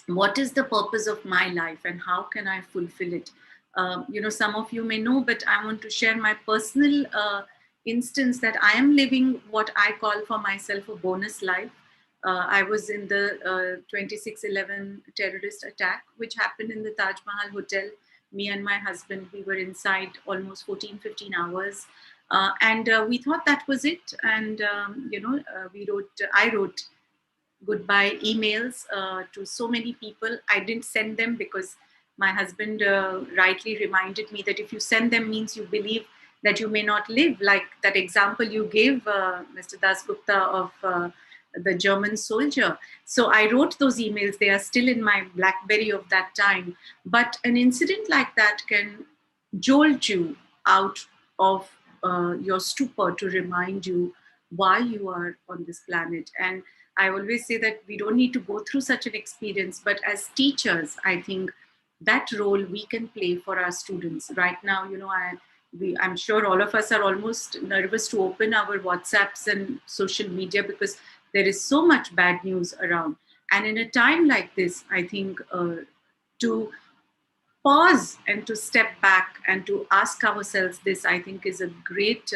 what is the purpose of my life and how can I fulfill it? Some of you may know, but I want to share my personal instance that I am living what I call for myself a bonus life. I was in the 26/11 terrorist attack, which happened in the Taj Mahal Hotel. Me and my husband, we were inside almost 14-15 hours. And we thought that was it. And, I wrote goodbye emails to so many people. I didn't send them because my husband rightly reminded me that if you send them means you believe that you may not live, like that example you gave, Mr. Dasgupta, of the German soldier. So I wrote those emails. They are still in my BlackBerry of that time. But an incident like that can jolt you out of your stupor to remind you why you are on this planet. And I always say that we don't need to go through such an experience, but as teachers, I think that role we can play for our students. Right now, I'm sure all of us are almost nervous to open our WhatsApps and social media because there is so much bad news around. And in a time like this, I think to pause and to step back and to ask ourselves this, I think is a great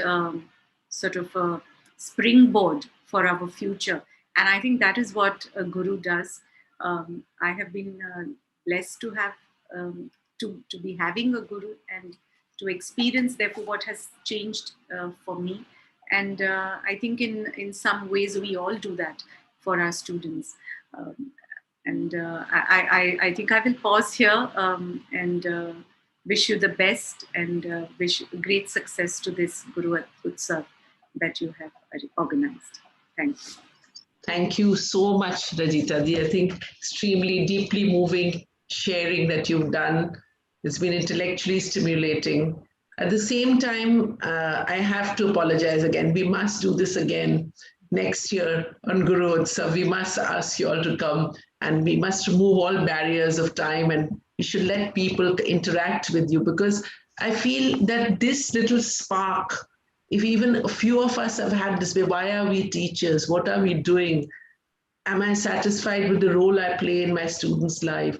sort of a springboard for our future. And I think that is what a guru does. I have been blessed to have to be having a guru and to experience therefore what has changed for me. And I think in some ways we all do that for our students. I think I will pause here and wish you the best and wish great success to this Gurotsav that you have organized. Thank you. Thank you so much, Rajita. I think extremely deeply moving sharing that you've done. It's been intellectually stimulating. At the same time, I have to apologize again. We must do this again next year on Gurotsav. We must ask you all to come and we must remove all barriers of time and we should let people interact with you, because I feel that this little spark, if even a few of us have had this way, why are we teachers? What are we doing? Am I satisfied with the role I play in my students' life?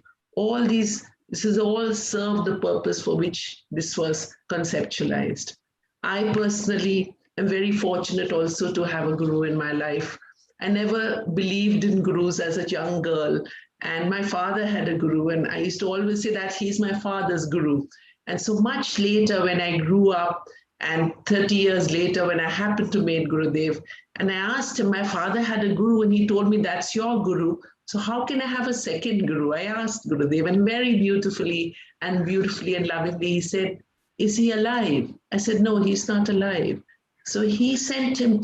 This has all served the purpose for which this was conceptualized. I personally am very fortunate also to have a guru in my life. I never believed in gurus as a young girl, and my father had a guru, and I used to always say that he's my father's guru. And so much later, when I grew up, and 30 years later, when I happened to meet Gurudev, and I asked him, my father had a guru, and he told me, that's your guru. So how can I have a second guru? I asked Gurudev, and very beautifully and lovingly, he said, is he alive? I said, no, he's not alive. So he sent you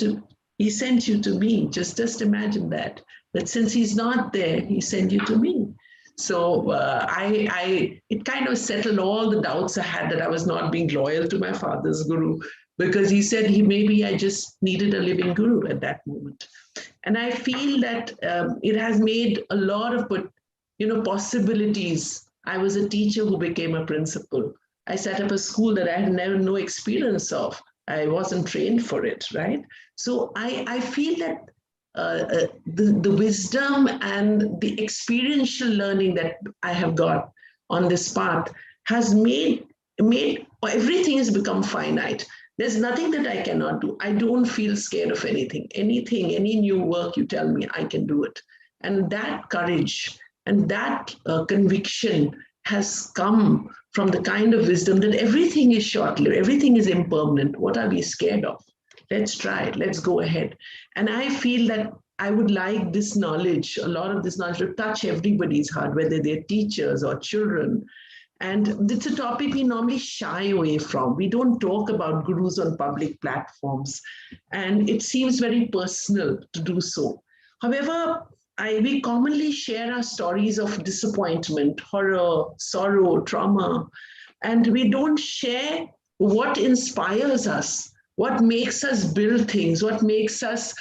to me. Just imagine that since he's not there, he sent you to me. So it kind of settled all the doubts I had that I was not being loyal to my father's guru, because he said maybe I just needed a living guru at that moment. And I feel that it has made a lot of possibilities. I was a teacher who became a principal. I set up a school that I had no experience of. I wasn't trained for it, right? So I feel that the wisdom and the experiential learning that I have got on this path has made everything has become finite. There's nothing that I cannot do. I don't feel scared of anything. Any new work you tell me, I can do it. And that courage and that conviction has come from the kind of wisdom that everything is short-lived, everything is impermanent. What are we scared of? Let's try it. Let's go ahead. And I feel that I would like this knowledge, a lot of this knowledge, to touch everybody's heart, whether they're teachers or children. And it's a topic we normally shy away from. We don't talk about gurus on public platforms. And it seems very personal to do so. However, we commonly share our stories of disappointment, horror, sorrow, trauma, and we don't share what inspires us, what makes us build things, what makes us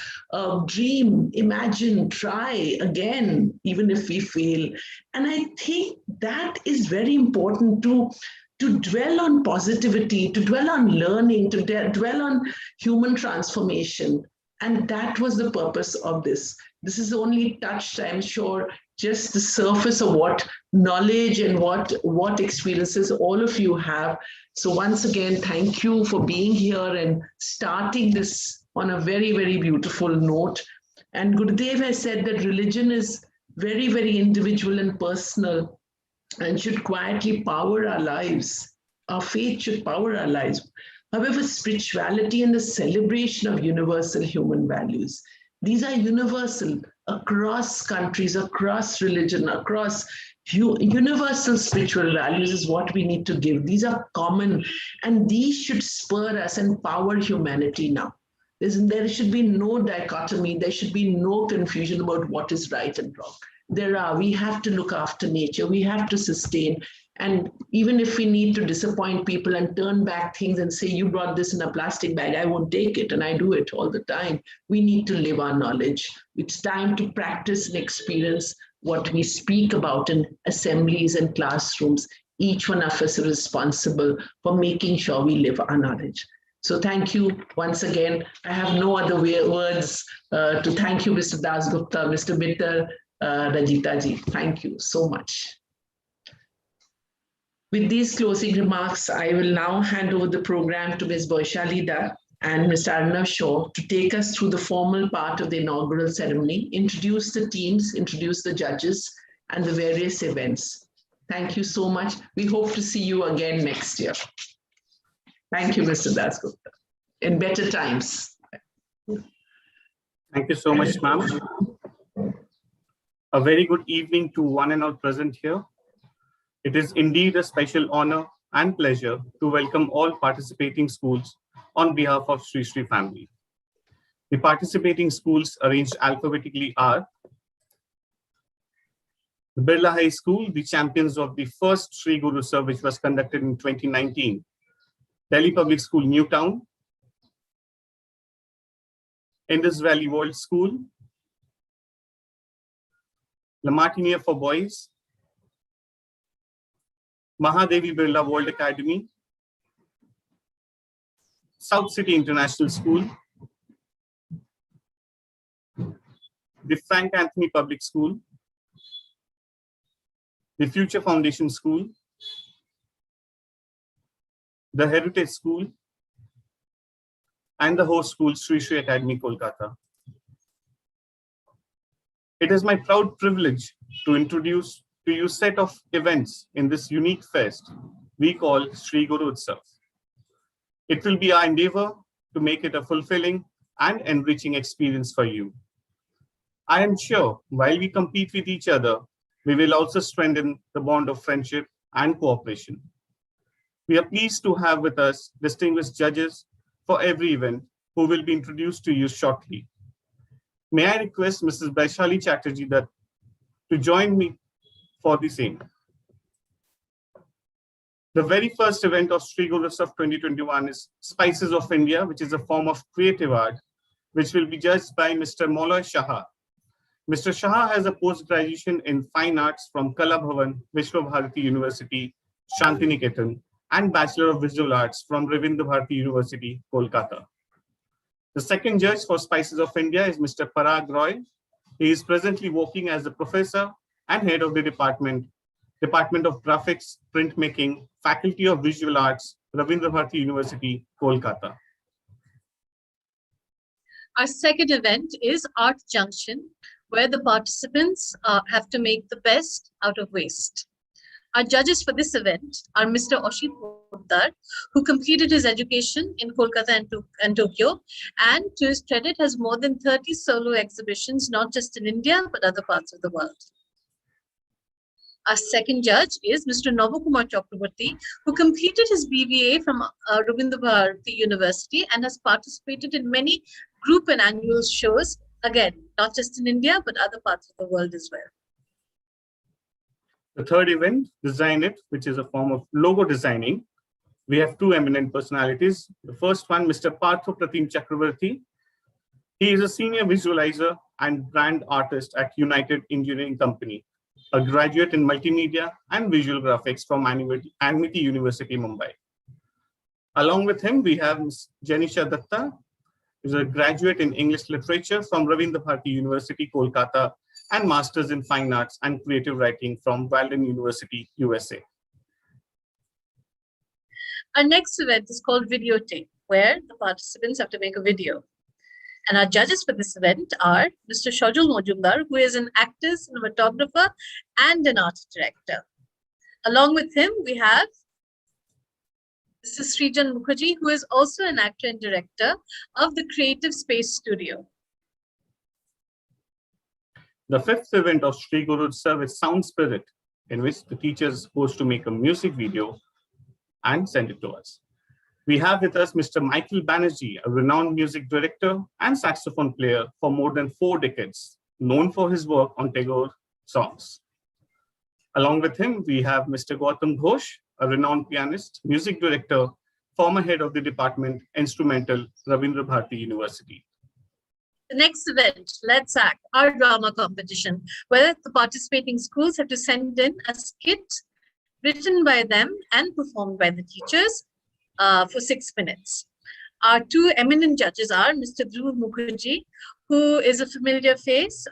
dream, imagine, try again, even if we fail. And I think that is very important to dwell on positivity, to dwell on learning, to dwell on human transformation. And that was the purpose of this. This is only touched, I'm sure, just the surface of what knowledge and what experiences all of you have. So once again, thank you for being here and starting this on a very, very beautiful note. And Gurudev has said that religion is very, very individual and personal and should quietly power our lives. Our faith should power our lives. However, spirituality and the celebration of universal human values, these are universal across countries, across religion, across universal spiritual values is what we need to give. These are common, and these should spur us and power humanity now. There should be no dichotomy. There should be no confusion about what is right and wrong. We have to look after nature. We have to sustain. And even if we need to disappoint people and turn back things and say, you brought this in a plastic bag, I won't take it. And I do it all the time. We need to live our knowledge. It's time to practice and experience what we speak about in assemblies and classrooms. Each one of us is responsible for making sure we live our knowledge. So thank you once again. I have no other words to thank you, Mr. Dasgupta, Mr. Mittal, Rajita ji. Thank you so much. With these closing remarks, I will now hand over the program to Ms. Boishalida and Mr. Arnav Shaw to take us through the formal part of the inaugural ceremony, introduce the teams, introduce the judges, and the various events. Thank you so much. We hope to see you again next year. Thank you, Mr. Dasgupta. In better times. Thank you so much, ma'am. A very good evening to one and all present here. It is indeed a special honor and pleasure to welcome all participating schools on behalf of Sri Sri family. The participating schools arranged alphabetically are the Birla High School, the champions of the first Sri Gurotsav, which was conducted in 2019. Delhi Public School, Newtown. Indus Valley World School. La Martiniere for Boys. Mahadevi Birla World Academy. South City International School. The Frank Anthony Public School. The Future Foundation School. The Heritage School. And the host school, Sri Sri Academy, Kolkata. It is my proud privilege to introduce to you a set of events in this unique fest we call Sri Gurotsav. It will be our endeavor to make it a fulfilling and enriching experience for you. I am sure while we compete with each other, we will also strengthen the bond of friendship and cooperation. We are pleased to have with us distinguished judges for every event who will be introduced to you shortly. May I request Mrs. Vaishali Chatterjee to join me for the same. The very first event of Sri Gurotsav 2021 is Spices of India, which is a form of creative art, which will be judged by Mr. Moloy Shah. Mr. Shah has a post-graduation in Fine Arts from Kala Bhavan, Vishwa Bharati University, Shantiniketan, and Bachelor of Visual Arts from Ravindra Bharati University, Kolkata. The second judge for Spices of India is Mr. Parag Roy. He is presently working as a professor and head of the Department of Graphics, Printmaking, Faculty of Visual Arts, Ravindra Bharati University, Kolkata. Our second event is Art Junction, where the participants have to make the best out of waste. Our judges for this event are Mr. Oshit Poddar, who completed his education in Kolkata and Tokyo, and to his credit has more than 30 solo exhibitions, not just in India, but other parts of the world. Our second judge is Mr. Navakumar Chakraborty, who completed his BBA from Ravindra Bharati University and has participated in many group and annual shows, again, not just in India, but other parts of the world as well. The third event, Design It, which is a form of logo designing. We have two eminent personalities. The first one, Mr. Partho Pratim Chakraborty. He is a senior visualizer and brand artist at United Engineering Company, a graduate in multimedia and visual graphics from Amity University, Mumbai. Along with him, we have Ms. Janisha Datta, who is a graduate in English literature from Ravindra Bharati University, Kolkata, and Masters in Fine Arts and Creative Writing from Walden University, USA. Our next event is called Videotape, where the participants have to make a video. And our judges for this event are Mr. Shajul Mojumdar, who is an actor, cinematographer, and an art director. Along with him, we have Mr. Srijan Mukherjee, who is also an actor and director of the Creative Space Studio. The fifth event of Sri Gurotsav is Sound Spirit, in which the teacher is supposed to make a music video and send it to us. We have with us Mr. Michael Banerjee, a renowned music director and saxophone player for more than 4 decades, known for his work on Tagore songs. Along with him, we have Mr. Gautam Ghosh, a renowned pianist, music director, former head of the department, Instrumental, Ravindra Bharati University. The next event, Let's Act, our drama competition, where the participating schools have to send in a skit written by them and performed by the teachers for 6 minutes. Our two eminent judges are Mr. Dhruv Mukherjee, who is a familiar face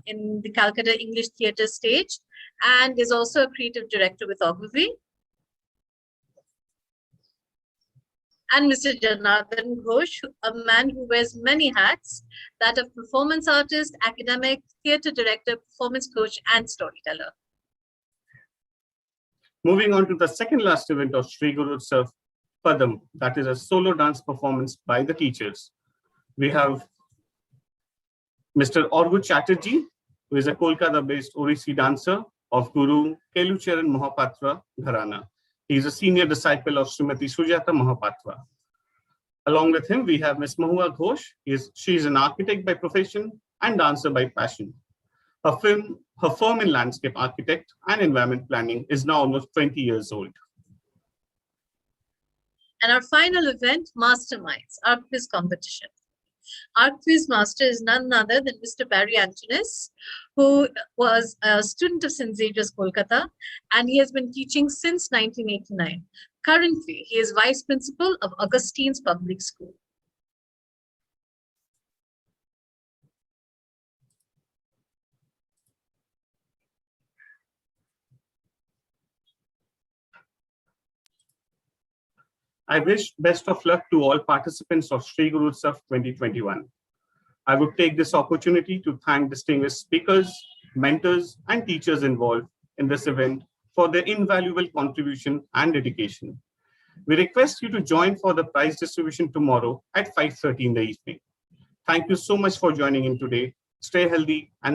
in the Calcutta English Theatre stage and is also a creative director with Ogilvy. And Mr. Janardhan Ghosh, a man who wears many hats, that of performance artist, academic, theatre director, performance coach, and storyteller. Moving on to the second last event of Sri Gurotsav, Padam, that is a solo dance performance by the teachers. We have Mr. Orgu Chatterjee, who is a Kolkata-based Odissi dancer of Guru Kelucharan Mahapatra Gharana. He is a senior disciple of Srimati Sujata Mahapatra. Along with him, we have Ms. Mahua Ghosh. She is an architect by profession and dancer by passion. Her firm in landscape architect and environment planning is now almost 20 years old. And our final event, Masterminds, our quiz competition. Our quiz master is none other than Mr. Barry Antonis, who was a student of St. Xavier's, Kolkata, and he has been teaching since 1989. Currently, he is vice principal of Augustine's Public School. I wish best of luck to all participants of Sri Gurotsav 2021. I would take this opportunity to thank distinguished speakers, mentors, and teachers involved in this event for their invaluable contribution and dedication. We request you to join for the prize distribution tomorrow at 5:30 in the evening. Thank you so much for joining in today. Stay healthy and